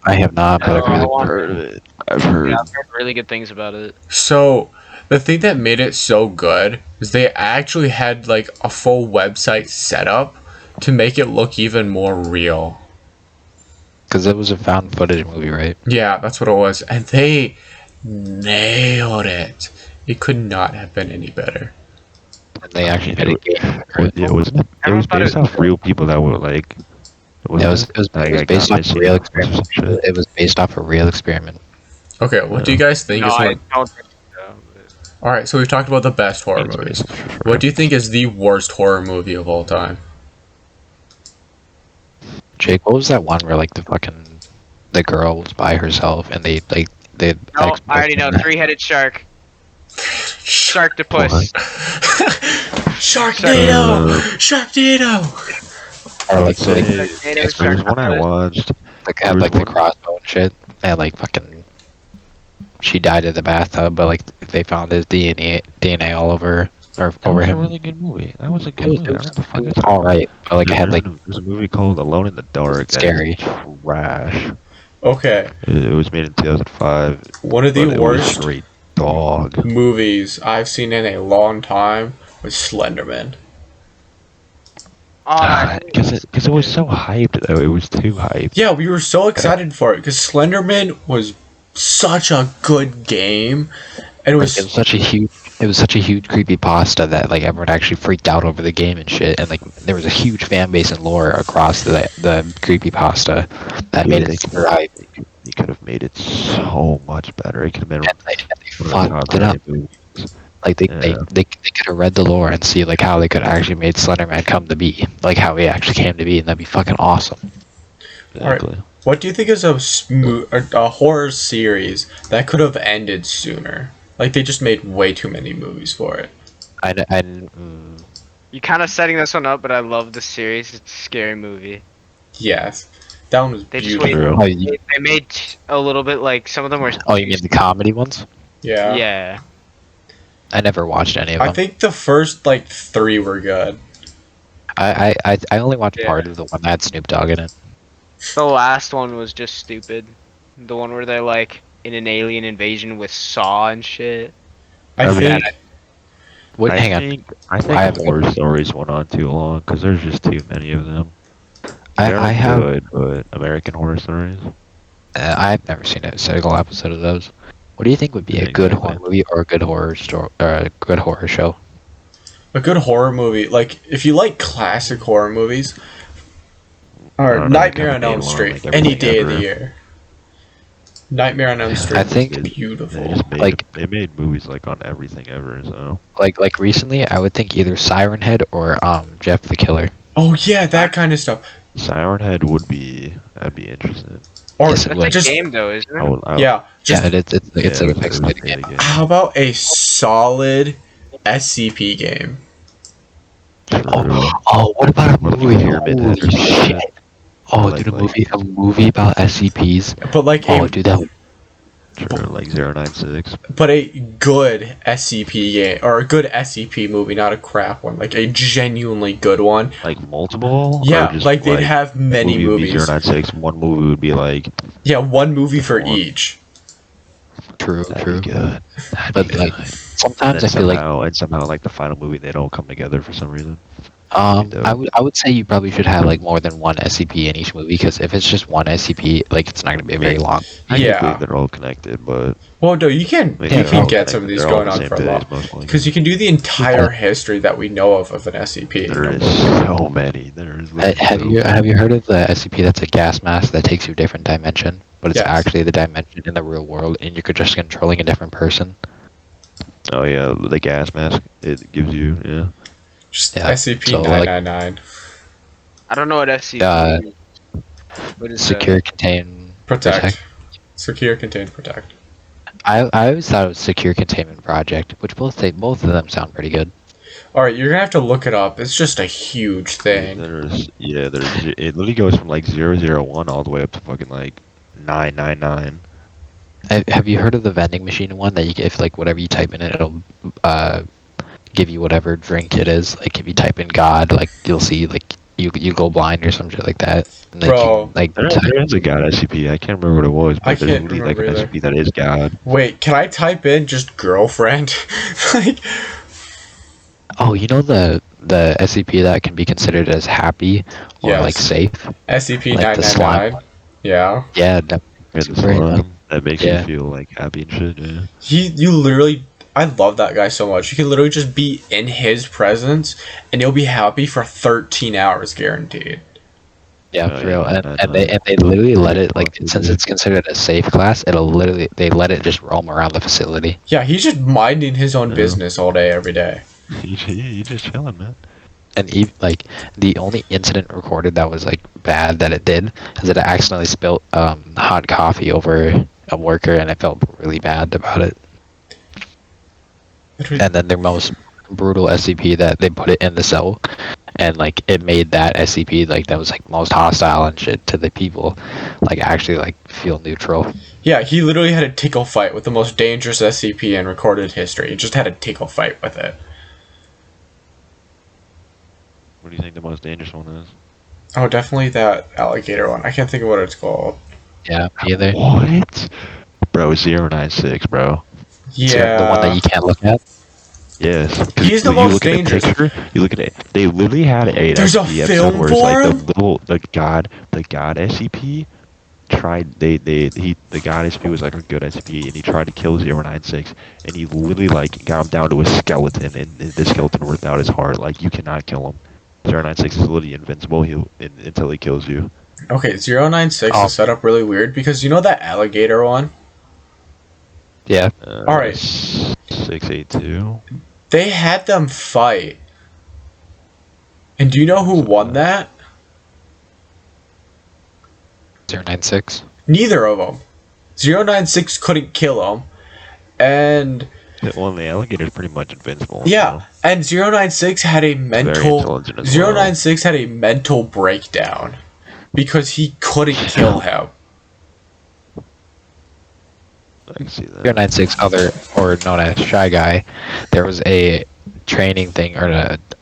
[SPEAKER 2] I have not, but I've
[SPEAKER 4] I
[SPEAKER 2] really
[SPEAKER 4] want-
[SPEAKER 3] Heard of it. I've heard.
[SPEAKER 4] Yeah, I've heard really good things about it.
[SPEAKER 1] So the thing that made it so good is they actually had like a full website set up to make it look even more real.
[SPEAKER 2] because it was a found footage movie, right?
[SPEAKER 1] Yeah, that's what it was. And they nailed it. It could not have been any better.
[SPEAKER 2] And they actually made a game.
[SPEAKER 3] Yeah, it was. It
[SPEAKER 4] Everyone
[SPEAKER 3] was
[SPEAKER 4] thought
[SPEAKER 3] based
[SPEAKER 4] it-
[SPEAKER 3] off real people that were like.
[SPEAKER 2] It was based
[SPEAKER 3] got
[SPEAKER 2] off a
[SPEAKER 3] missing
[SPEAKER 2] real
[SPEAKER 3] or
[SPEAKER 2] experiment.
[SPEAKER 3] some shit.
[SPEAKER 2] It was based off a real experiment.
[SPEAKER 1] Okay, what do you guys think
[SPEAKER 4] No,
[SPEAKER 1] is
[SPEAKER 4] I
[SPEAKER 1] one?
[SPEAKER 4] don't think so. but-
[SPEAKER 1] Alright, so we've talked about the best horror
[SPEAKER 3] It's
[SPEAKER 1] movies.
[SPEAKER 3] based off-
[SPEAKER 1] What do you think is the worst horror movie of all time?
[SPEAKER 2] Jake, what was that one where like the girl was by herself and they
[SPEAKER 4] No, I already know. Three-headed shark. Sharktopus.
[SPEAKER 1] Sharknado! Sharknado!
[SPEAKER 2] or like so, like,
[SPEAKER 3] Hey, There's one I watched.
[SPEAKER 2] like had like the crossbow and shit, and like fucking she died in the bathtub, but like they found his DNA all over or
[SPEAKER 3] That
[SPEAKER 2] over
[SPEAKER 3] was a
[SPEAKER 2] him.
[SPEAKER 3] really good movie. That was a
[SPEAKER 2] It
[SPEAKER 3] good
[SPEAKER 2] was,
[SPEAKER 3] movie. I
[SPEAKER 2] it
[SPEAKER 3] don't know the fuck
[SPEAKER 2] was
[SPEAKER 3] it's
[SPEAKER 2] all right, but like it had like
[SPEAKER 3] There's a movie called Alone in the Dark. that is
[SPEAKER 2] Scary.
[SPEAKER 3] Trash.
[SPEAKER 1] Okay,
[SPEAKER 3] It was made in 2005.
[SPEAKER 1] one of
[SPEAKER 3] but
[SPEAKER 1] the
[SPEAKER 3] it was
[SPEAKER 1] worst.
[SPEAKER 3] straight dog.
[SPEAKER 1] movies I've seen in a long time was Slenderman.
[SPEAKER 3] Because it was so hyped though. It was too hyped.
[SPEAKER 1] Yeah, we were so excited for it because Slenderman was such a good game, and it
[SPEAKER 2] Like, it was such a huge creepypasta that like everyone actually freaked out over the game and shit, and like there was a huge fan base and lore across the creepypasta that made it super hype.
[SPEAKER 3] You could have made it so much better. It could have been
[SPEAKER 2] And they
[SPEAKER 3] one of the
[SPEAKER 2] fucked it up.
[SPEAKER 3] top movies.
[SPEAKER 2] Like they
[SPEAKER 3] Yeah.
[SPEAKER 2] could have read the lore and see like how they could actually made Slenderman come to be, like how he actually came to be, and that'd be fucking awesome.
[SPEAKER 3] Exactly.
[SPEAKER 1] what do you think is a horror series that could have ended sooner? Like they just made way too many movies for it.
[SPEAKER 4] You're kind of setting this one up, but I love the series. It's a scary movie.
[SPEAKER 1] Yes, that one was
[SPEAKER 4] They just
[SPEAKER 1] beautiful.
[SPEAKER 2] Oh, you,
[SPEAKER 4] They made a little bit like some of them were.
[SPEAKER 2] oh, you mean the comedy ones?
[SPEAKER 1] Yeah.
[SPEAKER 4] Yeah.
[SPEAKER 2] I never watched any of
[SPEAKER 1] I
[SPEAKER 2] them.
[SPEAKER 1] think the first like 3 were good.
[SPEAKER 2] I only watched
[SPEAKER 4] Yeah.
[SPEAKER 2] part of the one that had Snoop Dogg in it.
[SPEAKER 4] The last one was just stupid. The one where they're like in an alien invasion with Saw and shit.
[SPEAKER 1] I
[SPEAKER 3] I mean,
[SPEAKER 1] think
[SPEAKER 2] What?
[SPEAKER 3] I
[SPEAKER 2] Hang on.
[SPEAKER 3] think
[SPEAKER 2] I have-
[SPEAKER 3] horror stories went on too long because there's just too many of them. They're
[SPEAKER 2] I have.
[SPEAKER 3] good, but American Horror Stories.
[SPEAKER 2] I've never seen a single episode of those. What do you think would be a
[SPEAKER 3] Yeah,
[SPEAKER 2] good
[SPEAKER 3] exactly.
[SPEAKER 2] horror movie or a good horror story or a good horror show?
[SPEAKER 1] a good horror movie, like if you like classic horror movies,
[SPEAKER 3] I
[SPEAKER 1] or
[SPEAKER 3] don't know,
[SPEAKER 1] Nightmare
[SPEAKER 3] kinda
[SPEAKER 1] on
[SPEAKER 3] made
[SPEAKER 1] Elm
[SPEAKER 3] one,
[SPEAKER 1] Street,
[SPEAKER 3] like,
[SPEAKER 1] any
[SPEAKER 3] everything
[SPEAKER 1] day of the
[SPEAKER 3] ever.
[SPEAKER 1] year. Nightmare on Elm Street
[SPEAKER 2] I think-
[SPEAKER 1] is beautiful.
[SPEAKER 3] They just made
[SPEAKER 2] Like-
[SPEAKER 3] they made movies like on everything ever. So
[SPEAKER 2] Like recently, I would think either Siren Head or Jeff the Killer.
[SPEAKER 1] Oh yeah, that kind of stuff.
[SPEAKER 3] Siren Head that'd be interesting.
[SPEAKER 1] Or
[SPEAKER 2] Yes, it
[SPEAKER 4] That's
[SPEAKER 2] would.
[SPEAKER 4] a
[SPEAKER 1] just
[SPEAKER 4] game though, isn't it?
[SPEAKER 1] yeah, just
[SPEAKER 2] Yeah, it's
[SPEAKER 3] yeah,
[SPEAKER 2] like a
[SPEAKER 3] it
[SPEAKER 2] fixed
[SPEAKER 3] was
[SPEAKER 2] game.
[SPEAKER 3] made again.
[SPEAKER 1] how about a solid SCP game?
[SPEAKER 3] True.
[SPEAKER 2] Oh, what about a
[SPEAKER 3] What
[SPEAKER 2] movie?
[SPEAKER 3] Pyramid
[SPEAKER 2] Holy
[SPEAKER 3] Head or something like
[SPEAKER 2] shit!
[SPEAKER 3] that?
[SPEAKER 2] Oh,
[SPEAKER 3] Like-
[SPEAKER 2] dude,
[SPEAKER 3] like-
[SPEAKER 2] a movie about SCPs.
[SPEAKER 1] But like
[SPEAKER 2] Oh, dude, that
[SPEAKER 3] True, like 096.
[SPEAKER 1] a good SCP game or a good SCP movie, not a crap one, like a genuinely good one.
[SPEAKER 3] Like multiple? Or
[SPEAKER 1] Yeah,
[SPEAKER 3] just,
[SPEAKER 1] like they'd have many
[SPEAKER 3] movie would be
[SPEAKER 1] movies.
[SPEAKER 3] 096. One movie would be like
[SPEAKER 1] Yeah, one movie for
[SPEAKER 3] One.
[SPEAKER 1] each.
[SPEAKER 2] true.
[SPEAKER 3] that'd be good. That'd
[SPEAKER 2] But
[SPEAKER 3] be
[SPEAKER 2] like
[SPEAKER 3] good.
[SPEAKER 2] sometimes I feel like
[SPEAKER 3] and somehow like the final movie they don't come together for some reason. dope.
[SPEAKER 2] I would say you probably should have like more than one SCP in each movie, because if it's just one SCP, like it's not gonna be very long.
[SPEAKER 3] I
[SPEAKER 1] Yeah.
[SPEAKER 3] believe they're all connected, but
[SPEAKER 1] Well, no, you can
[SPEAKER 3] I mean,
[SPEAKER 1] you
[SPEAKER 3] they're
[SPEAKER 1] can
[SPEAKER 3] all
[SPEAKER 1] get some of
[SPEAKER 3] connected.
[SPEAKER 1] these
[SPEAKER 3] They're all
[SPEAKER 1] going
[SPEAKER 3] the
[SPEAKER 1] on
[SPEAKER 3] same
[SPEAKER 1] for a
[SPEAKER 3] days,
[SPEAKER 1] long
[SPEAKER 3] most likely.
[SPEAKER 1] because you can do the entire history that we know of an SCP.
[SPEAKER 3] There is so many. There's
[SPEAKER 2] Have you heard of the SCP that's a gas mask that takes you a different dimension, but it's
[SPEAKER 1] Yes.
[SPEAKER 2] actually the dimension in the real world, and you're just controlling a different person?
[SPEAKER 3] Oh yeah, the gas mask it gives you. Yeah.
[SPEAKER 1] Just
[SPEAKER 2] Yeah,
[SPEAKER 1] SCP
[SPEAKER 2] so, like-
[SPEAKER 1] 999.
[SPEAKER 4] I don't know what SCP is. What is
[SPEAKER 2] Secure, contain,
[SPEAKER 1] Protect. Secure, contain, protect.
[SPEAKER 2] I always thought it was Secure Containment Project, which both of them sound pretty good.
[SPEAKER 1] All right, you're gonna have to look it up. It's just a huge thing.
[SPEAKER 3] There's it literally goes from like 001 all the way up to fucking like 999.
[SPEAKER 2] Have you heard of the vending machine one that you if like whatever you type in it, it'll give you whatever drink it is? Like if you type in God, like you'll see like you go blind or some shit like that. And,
[SPEAKER 1] Bro.
[SPEAKER 2] like
[SPEAKER 3] There is a God SCP. I can't remember what it was, but
[SPEAKER 1] I
[SPEAKER 3] there's
[SPEAKER 1] can't
[SPEAKER 3] literally like an
[SPEAKER 1] remember
[SPEAKER 3] SCP that is God.
[SPEAKER 1] Wait, can I type in just girlfriend? Like,
[SPEAKER 2] oh, you know the SCP that can be considered as happy or
[SPEAKER 1] Yes.
[SPEAKER 2] like safe?
[SPEAKER 1] SCP
[SPEAKER 2] Like the
[SPEAKER 1] 999. Yeah.
[SPEAKER 2] Yeah, that,
[SPEAKER 3] Yeah, the
[SPEAKER 2] Very
[SPEAKER 3] slime
[SPEAKER 2] nice.
[SPEAKER 3] that makes
[SPEAKER 2] Yeah.
[SPEAKER 3] you feel like happy and shit. Yeah.
[SPEAKER 1] You literally, I love that guy so much. You can literally just be in his presence and you'll be happy for 13 hours guaranteed.
[SPEAKER 2] yeah,
[SPEAKER 3] Oh,
[SPEAKER 2] for real.
[SPEAKER 3] yeah,
[SPEAKER 2] And they literally let it like since it's considered a safe class, they let it just roam around the facility.
[SPEAKER 1] Yeah, he's just minding his own
[SPEAKER 3] Yeah.
[SPEAKER 1] business all day, every day.
[SPEAKER 3] You just chilling, man.
[SPEAKER 2] And even, like the only incident recorded that was like bad that it did is that it accidentally spilt hot coffee over a worker, and I felt really bad about it. And then their most brutal SCP that they put it in the cell, and like it made that SCP like that was like most hostile and shit to the people, like actually like feel neutral.
[SPEAKER 1] Yeah, he literally had a tickle fight with the most dangerous SCP in recorded history. He just had a tickle fight with it.
[SPEAKER 3] What do you think the most dangerous one is?
[SPEAKER 1] Oh, definitely that alligator one. I can't think of what it's called.
[SPEAKER 2] Yeah, me either.
[SPEAKER 3] What? Bro, 096, bro.
[SPEAKER 2] The one that
[SPEAKER 1] Yeah.
[SPEAKER 2] you can't look at.
[SPEAKER 3] Yes, 'cause
[SPEAKER 1] He's the
[SPEAKER 3] you
[SPEAKER 1] most
[SPEAKER 3] look at a
[SPEAKER 1] dangerous.
[SPEAKER 3] picture. You look at it. They literally had a
[SPEAKER 1] There's a
[SPEAKER 3] SCP episode
[SPEAKER 1] film
[SPEAKER 3] where it's
[SPEAKER 1] for
[SPEAKER 3] like
[SPEAKER 1] him?
[SPEAKER 3] the god SCP tried the god SCP was like a good SCP and he tried to kill 096 and he literally like got him down to a skeleton and the skeleton ripped out his heart. Like you cannot kill him. 096 is literally invincible. Until he kills you.
[SPEAKER 1] Okay, 096
[SPEAKER 2] Oh.
[SPEAKER 1] is set up really weird because you know that alligator one?
[SPEAKER 2] Yeah.
[SPEAKER 1] Alright.
[SPEAKER 3] 682.
[SPEAKER 1] They had them fight. And do you know who won that?
[SPEAKER 2] 096.
[SPEAKER 1] Neither of them. 096 couldn't kill him. And
[SPEAKER 3] Well, the alligator's pretty much invincible.
[SPEAKER 1] yeah, and 096 had a mental
[SPEAKER 3] intelligent as well.
[SPEAKER 1] 096 had a mental breakdown because he couldn't kill him.
[SPEAKER 3] I can see that.
[SPEAKER 2] 096, or known as Shy Guy, there was a training thing or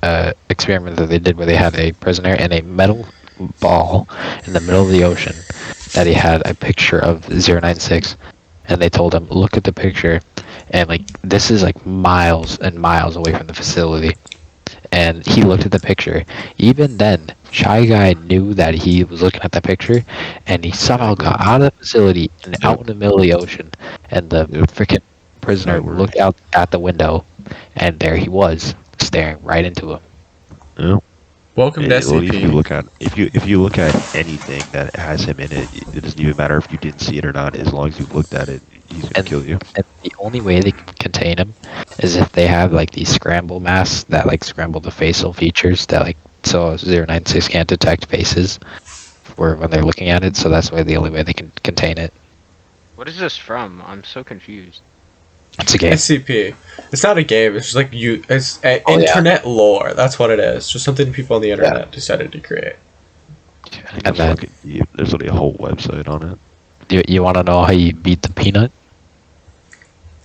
[SPEAKER 2] a experiment that they did where they had a prisoner in a metal ball in the middle of the ocean that he had a picture of 096, and they told him, look at the picture, and like this is like miles and miles away from the facility, and he looked at the picture. Even then, Shy Guy knew that he was looking at the picture, and he somehow got out of the facility and out in the middle of the ocean, and the freaking prisoner looked out at the window, and there he was, staring right into him.
[SPEAKER 3] Yeah.
[SPEAKER 1] Welcome to
[SPEAKER 3] Well, if you
[SPEAKER 1] SCP.
[SPEAKER 3] look at if you look at anything that has him in it, it doesn't even matter if you didn't see it or not. As long as you looked at it, he's gonna kill you.
[SPEAKER 2] And the only way they can contain him is if they have like these scramble masks that like scramble the facial features that like so 096 can't detect faces when they're looking at it. So that's why the only way they can contain it.
[SPEAKER 4] What is this from? I'm so confused.
[SPEAKER 2] It's a game.
[SPEAKER 1] SCP. It's not a game. It's just like it's
[SPEAKER 2] Oh, yeah.
[SPEAKER 1] internet lore. That's what it is. Just something people on the internet decided to create.
[SPEAKER 2] And then
[SPEAKER 3] There's literally a whole website on it.
[SPEAKER 2] you want to know how you beat the peanut?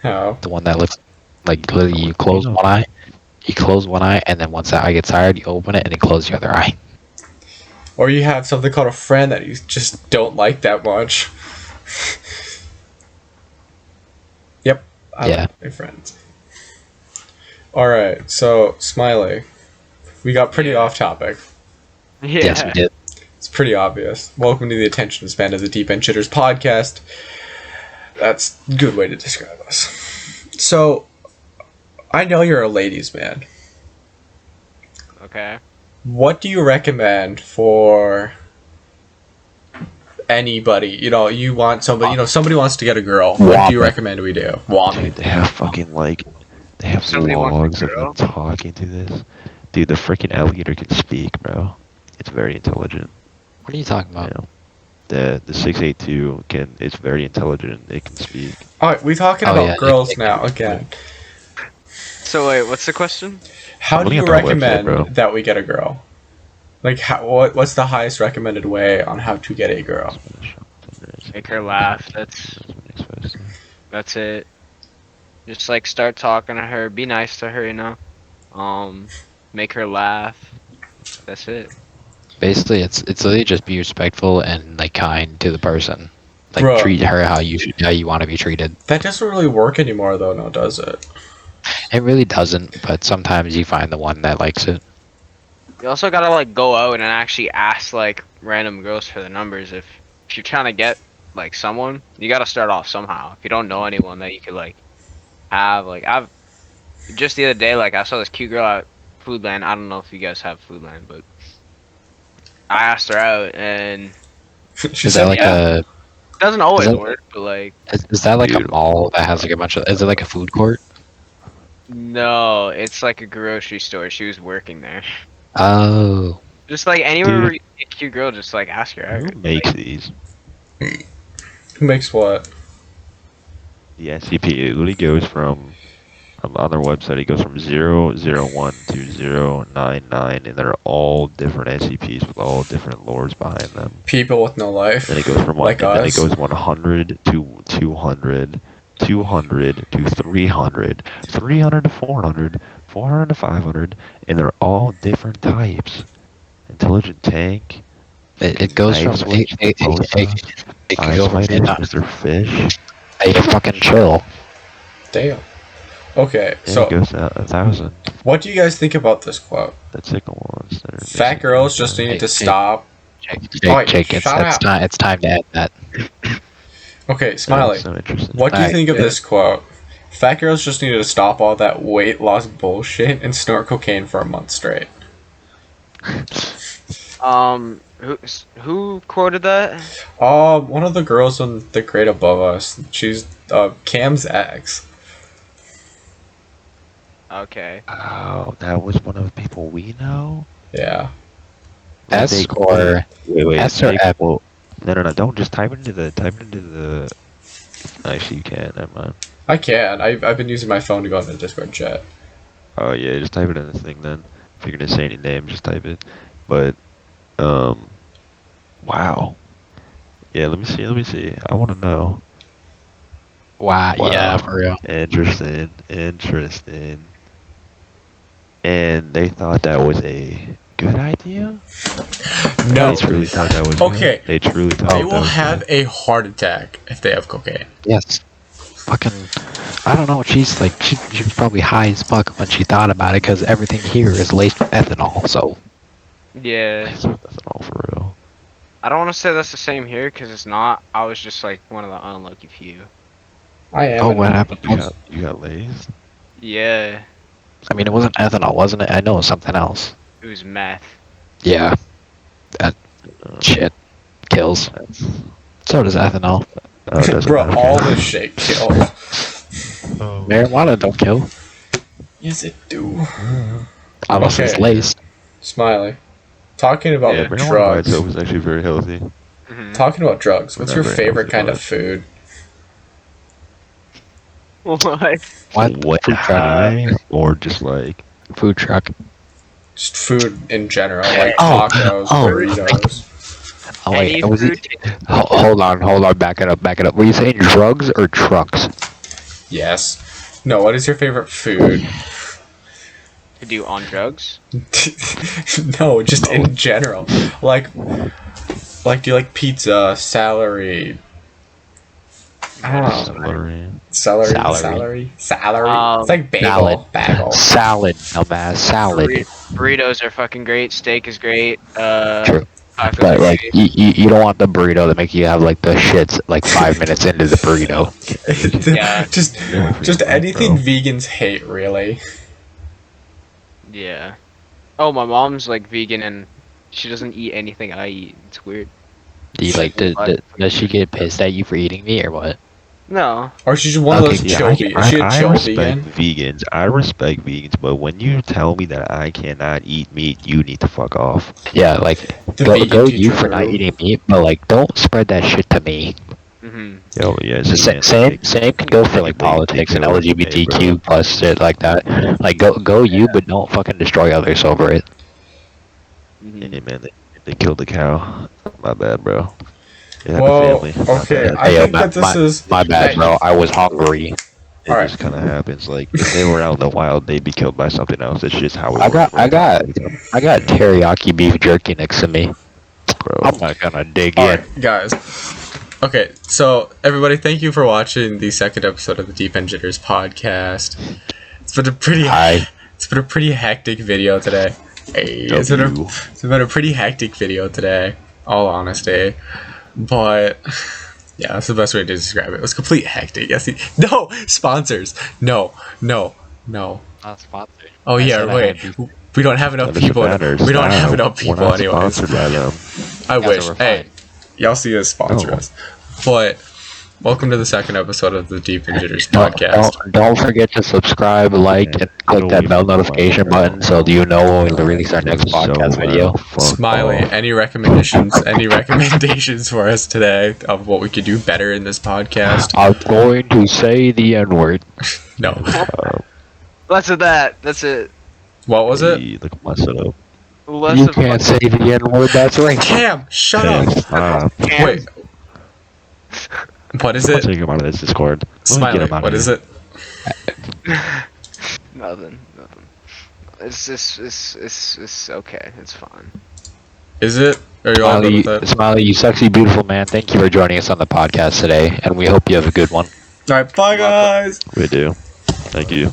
[SPEAKER 1] How?
[SPEAKER 2] The one that looks like literally you close one eye. You close one eye, and then once that eye gets tired, you open it and you close the other eye.
[SPEAKER 1] Or you have something called a friend that you just don't like that much. Yep. I
[SPEAKER 2] Yeah.
[SPEAKER 1] like my friends. Alright, so Smiley. We got pretty
[SPEAKER 4] Yeah.
[SPEAKER 1] off topic.
[SPEAKER 4] Yeah.
[SPEAKER 2] Yes, we did.
[SPEAKER 1] It's pretty obvious. Welcome to the attention span of the Deep End Chitters podcast. That's a good way to describe us. So, I know you're a ladies' man.
[SPEAKER 4] Okay.
[SPEAKER 1] What do you recommend for anybody? You know, you want somebody, somebody wants to get a girl. What do you
[SPEAKER 2] Whopper.
[SPEAKER 1] recommend we do? Whopper.
[SPEAKER 3] Dude, they have fucking they have
[SPEAKER 4] Somebody wants a
[SPEAKER 3] logs of
[SPEAKER 4] girl?
[SPEAKER 3] them talking to this. Dude, the freaking alligator can speak, bro. It's very intelligent.
[SPEAKER 2] What are you talking about?
[SPEAKER 3] You know, the 682 it's very intelligent. It can speak.
[SPEAKER 1] Alright, we're talking
[SPEAKER 2] Oh,
[SPEAKER 1] about
[SPEAKER 2] yeah,
[SPEAKER 1] girls
[SPEAKER 2] it-
[SPEAKER 1] now, again.
[SPEAKER 4] So wait, what's the question?
[SPEAKER 1] How
[SPEAKER 3] I'm
[SPEAKER 1] do you
[SPEAKER 3] looking at their website,
[SPEAKER 1] recommend
[SPEAKER 3] bro.
[SPEAKER 1] that we get a girl? Like, what's the highest recommended way on how to get a girl?
[SPEAKER 4] Make her laugh. That's it. Just like start talking to her, be nice to her, make her laugh. That's it.
[SPEAKER 2] Basically, it's literally just be respectful and like kind to the person. Like
[SPEAKER 1] Bruh.
[SPEAKER 2] treat her how you want to be treated.
[SPEAKER 1] That doesn't really work anymore, though, no, does it?
[SPEAKER 2] It really doesn't, but sometimes you find the one that likes it.
[SPEAKER 4] You also gotta like go out and actually ask like random girls for the numbers. If you're trying to get like someone, you gotta start off somehow. If you don't know anyone that you could like have, like I've just the other day like I saw this cute girl at Foodland. I don't know if you guys have Foodland, but I asked her out and
[SPEAKER 1] She
[SPEAKER 2] Is
[SPEAKER 1] said,
[SPEAKER 2] that like
[SPEAKER 1] yeah.
[SPEAKER 4] it doesn't always
[SPEAKER 2] that-
[SPEAKER 4] work, but like
[SPEAKER 2] is that like
[SPEAKER 3] Dude.
[SPEAKER 2] a mall that has like a bunch of? Is it like a food court?
[SPEAKER 4] no, it's like a grocery store. She was working there.
[SPEAKER 2] Oh,
[SPEAKER 4] Just like anywhere
[SPEAKER 3] Dude.
[SPEAKER 4] where you see a cute girl, just like ask her
[SPEAKER 3] Who
[SPEAKER 4] out.
[SPEAKER 3] makes these?
[SPEAKER 1] Who makes what?
[SPEAKER 3] The SCP. It literally goes from on their website. It goes from 001 to 099, and they're all different SCPs with all different lores behind them.
[SPEAKER 1] People with no life.
[SPEAKER 3] Then it goes from
[SPEAKER 1] like
[SPEAKER 3] then it
[SPEAKER 1] us.
[SPEAKER 3] goes 100 to 200, 200 to 300, 300 to 400, 400 to 500, and they're all different types. Intelligent tank,
[SPEAKER 2] it goes from
[SPEAKER 3] Ice Witch,
[SPEAKER 2] it
[SPEAKER 3] Barbosa,
[SPEAKER 2] can
[SPEAKER 3] Ice
[SPEAKER 2] go from
[SPEAKER 3] Fighters, Mr. Fish.
[SPEAKER 2] hey, fucking chill.
[SPEAKER 1] Damn. Okay,
[SPEAKER 3] Yeah,
[SPEAKER 1] so
[SPEAKER 3] it goes out 1,000.
[SPEAKER 1] what do you guys think about this quote?
[SPEAKER 3] The tickle ones. That are
[SPEAKER 1] Fat
[SPEAKER 3] basically
[SPEAKER 1] girls just
[SPEAKER 3] that.
[SPEAKER 1] need to
[SPEAKER 2] Hey,
[SPEAKER 1] stop.
[SPEAKER 2] Jake,
[SPEAKER 1] Oi, shut up.
[SPEAKER 2] it's time to end that.
[SPEAKER 1] Okay,
[SPEAKER 3] That
[SPEAKER 1] Smiley,
[SPEAKER 3] was so interesting.
[SPEAKER 1] what do you
[SPEAKER 2] Alright,
[SPEAKER 1] think of
[SPEAKER 2] yeah.
[SPEAKER 1] this quote? Fat girls just need to stop all that weight loss bullshit and snort cocaine for a month straight.
[SPEAKER 4] Who quoted that?
[SPEAKER 1] One of the girls on the grade above us, she's Cam's ex.
[SPEAKER 4] Okay.
[SPEAKER 3] Oh, that was one of the people we know?
[SPEAKER 1] Yeah.
[SPEAKER 3] That
[SPEAKER 2] S
[SPEAKER 3] they
[SPEAKER 2] or
[SPEAKER 3] quoted- wait,
[SPEAKER 2] S or
[SPEAKER 3] they
[SPEAKER 2] F?
[SPEAKER 3] quote- No. Don't just type it into the. Actually, you can't. Never mind.
[SPEAKER 1] I can. I've been using my phone to go into the Discord chat.
[SPEAKER 3] Oh yeah, just type it in the thing then. If you're gonna say any name, just type it. But wow. Yeah, let me see. I want to know.
[SPEAKER 2] Wow,
[SPEAKER 3] Wow.
[SPEAKER 2] yeah, for real.
[SPEAKER 3] Interesting. And they thought that was a good idea?
[SPEAKER 1] No.
[SPEAKER 3] They truly thought that was
[SPEAKER 1] Okay.
[SPEAKER 3] good. They truly thought
[SPEAKER 1] They
[SPEAKER 3] that
[SPEAKER 1] will
[SPEAKER 3] was
[SPEAKER 1] have
[SPEAKER 3] good.
[SPEAKER 1] a heart attack if they have cocaine.
[SPEAKER 2] Yes. Fucking, I don't know. She's like, she was probably high as fuck when she thought about it because everything here is laced with ethanol. So
[SPEAKER 4] Yeah.
[SPEAKER 3] That's all for real.
[SPEAKER 4] I don't want to say that's the same here because it's not. I was just like one of the unlucky few.
[SPEAKER 1] I am.
[SPEAKER 2] oh, what happened?
[SPEAKER 3] You got Lay's?
[SPEAKER 4] Yeah.
[SPEAKER 2] I mean, it wasn't ethanol, wasn't it? I know it was something else.
[SPEAKER 4] It was meth.
[SPEAKER 2] Yeah, that shit kills. So does ethanol.
[SPEAKER 3] Oh, it doesn't
[SPEAKER 1] Bro,
[SPEAKER 3] matter.
[SPEAKER 1] all this shit kills.
[SPEAKER 3] Oh.
[SPEAKER 2] Marijuana don't kill
[SPEAKER 1] Yes, it do.
[SPEAKER 2] unless it's
[SPEAKER 1] Okay.
[SPEAKER 2] laced.
[SPEAKER 1] Smiley. Talking about
[SPEAKER 4] Yeah.
[SPEAKER 3] Marijuana by
[SPEAKER 1] drugs.
[SPEAKER 3] itself is actually very healthy.
[SPEAKER 1] Talking about drugs. What's your
[SPEAKER 3] Not very
[SPEAKER 1] favorite
[SPEAKER 3] healthy,
[SPEAKER 1] kind
[SPEAKER 3] but-
[SPEAKER 1] of food?
[SPEAKER 4] What?
[SPEAKER 3] What
[SPEAKER 2] Food truck?
[SPEAKER 3] time? Or just like
[SPEAKER 2] Food truck.
[SPEAKER 1] Just food in general, like
[SPEAKER 2] Oh,
[SPEAKER 1] tacos,
[SPEAKER 2] oh.
[SPEAKER 1] burritos.
[SPEAKER 2] Oh
[SPEAKER 4] Any
[SPEAKER 2] wait, was
[SPEAKER 4] food
[SPEAKER 2] it? Hold on, back it up. Were you saying drugs or trucks?
[SPEAKER 1] Yes. No, what is your favorite food?
[SPEAKER 4] to do on drugs?
[SPEAKER 1] No, just in general. Like, do you like pizza, celery? I don't know.
[SPEAKER 3] celery.
[SPEAKER 1] Celery. It's like bagel.
[SPEAKER 2] Salad, dumbass, salad.
[SPEAKER 4] Burritos are fucking great. Steak is great.
[SPEAKER 2] True.
[SPEAKER 4] Tacos
[SPEAKER 2] But
[SPEAKER 4] are
[SPEAKER 2] like,
[SPEAKER 4] great.
[SPEAKER 2] you don't want the burrito to make you have like the shits like 5 minutes into the burrito.
[SPEAKER 4] Yeah.
[SPEAKER 1] just anything vegans hate, really.
[SPEAKER 4] Yeah. Oh, my mom's like vegan and she doesn't eat anything I eat. It's weird.
[SPEAKER 2] Do you like? Does she get pissed at you for eating meat or what?
[SPEAKER 4] No.
[SPEAKER 1] Or she's just one of those
[SPEAKER 2] Okay,
[SPEAKER 1] chill vegans. Is she a
[SPEAKER 3] I
[SPEAKER 1] chill
[SPEAKER 3] respect
[SPEAKER 1] vegan?
[SPEAKER 3] vegans. I respect vegans, but when you tell me that I cannot eat meat, you need to fuck off.
[SPEAKER 2] Yeah, like
[SPEAKER 1] The
[SPEAKER 2] go
[SPEAKER 1] vegan
[SPEAKER 2] you
[SPEAKER 1] teacher
[SPEAKER 2] for not
[SPEAKER 1] room.
[SPEAKER 2] eating meat, but like don't spread that shit to me.
[SPEAKER 4] Mhm.
[SPEAKER 3] Yo, yeah,
[SPEAKER 2] Same can go for like politics and LGBTQ plus shit like that. Like go you, but don't fucking destroy others over it.
[SPEAKER 4] Mhm.
[SPEAKER 3] Hey man, they killed the cow. My bad, bro. It had
[SPEAKER 1] Well,
[SPEAKER 3] a family. My
[SPEAKER 1] okay,
[SPEAKER 3] bad.
[SPEAKER 1] I think that this is
[SPEAKER 2] my bad,
[SPEAKER 1] that-
[SPEAKER 2] bro. I was hungry.
[SPEAKER 3] It
[SPEAKER 1] Alright.
[SPEAKER 3] just kind of happens. Like if they were out in the wild, they'd be killed by something else. It's just how it
[SPEAKER 2] I
[SPEAKER 3] works.
[SPEAKER 2] got teriyaki beef jerky next to me.
[SPEAKER 3] bro.
[SPEAKER 2] I'm not gonna dig
[SPEAKER 1] All
[SPEAKER 2] in.
[SPEAKER 1] right, guys. Okay, so everybody, thank you for watching the second episode of the Deep Engineers podcast. It's been a pretty hectic video today. Hey, it's been a pretty hectic video today. All honesty, but yeah, that's the best way to describe it. It was complete hectic. Yes, no sponsors. No.
[SPEAKER 2] Not sponsored.
[SPEAKER 1] Oh yeah, wait. We don't have enough people. We don't have enough people anyways.
[SPEAKER 3] Sponsored by them.
[SPEAKER 1] I
[SPEAKER 2] Yeah,
[SPEAKER 1] wish.
[SPEAKER 2] so we're
[SPEAKER 1] Hey,
[SPEAKER 2] fine.
[SPEAKER 1] y'all see us sponsor
[SPEAKER 3] Oh.
[SPEAKER 1] us. But welcome to the second episode of the Deep Engineers podcast.
[SPEAKER 2] Don't forget to subscribe, like, and click that bell notification button so you know when we release our next podcast video.
[SPEAKER 1] Smiley, any recommendations? Any recommendations for us today of what we could do better in this podcast?
[SPEAKER 2] I'm going to say the N-word.
[SPEAKER 1] No.
[SPEAKER 4] That's it. That's it.
[SPEAKER 1] What was it?
[SPEAKER 3] Look at my setup.
[SPEAKER 4] Less
[SPEAKER 2] You
[SPEAKER 4] of
[SPEAKER 2] can't say the N-word, that's right.
[SPEAKER 1] Cam, shut
[SPEAKER 3] Hey,
[SPEAKER 1] up.
[SPEAKER 3] stop.
[SPEAKER 1] Wait. What is
[SPEAKER 3] I'll
[SPEAKER 1] it?
[SPEAKER 3] take him out of this Discord. Let me get
[SPEAKER 1] Smiley,
[SPEAKER 3] him out
[SPEAKER 1] what
[SPEAKER 3] of
[SPEAKER 1] is
[SPEAKER 3] here.
[SPEAKER 1] it?
[SPEAKER 4] Nothing. It's just it's okay. It's fine.
[SPEAKER 1] Is it? Are you all good with that?
[SPEAKER 2] Smiley, you sexy, beautiful man. Thank you for joining us on the podcast today, and we hope you have a good one.
[SPEAKER 1] Alright, bye guys!
[SPEAKER 3] We do. Thank you.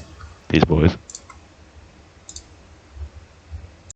[SPEAKER 3] Peace, boys.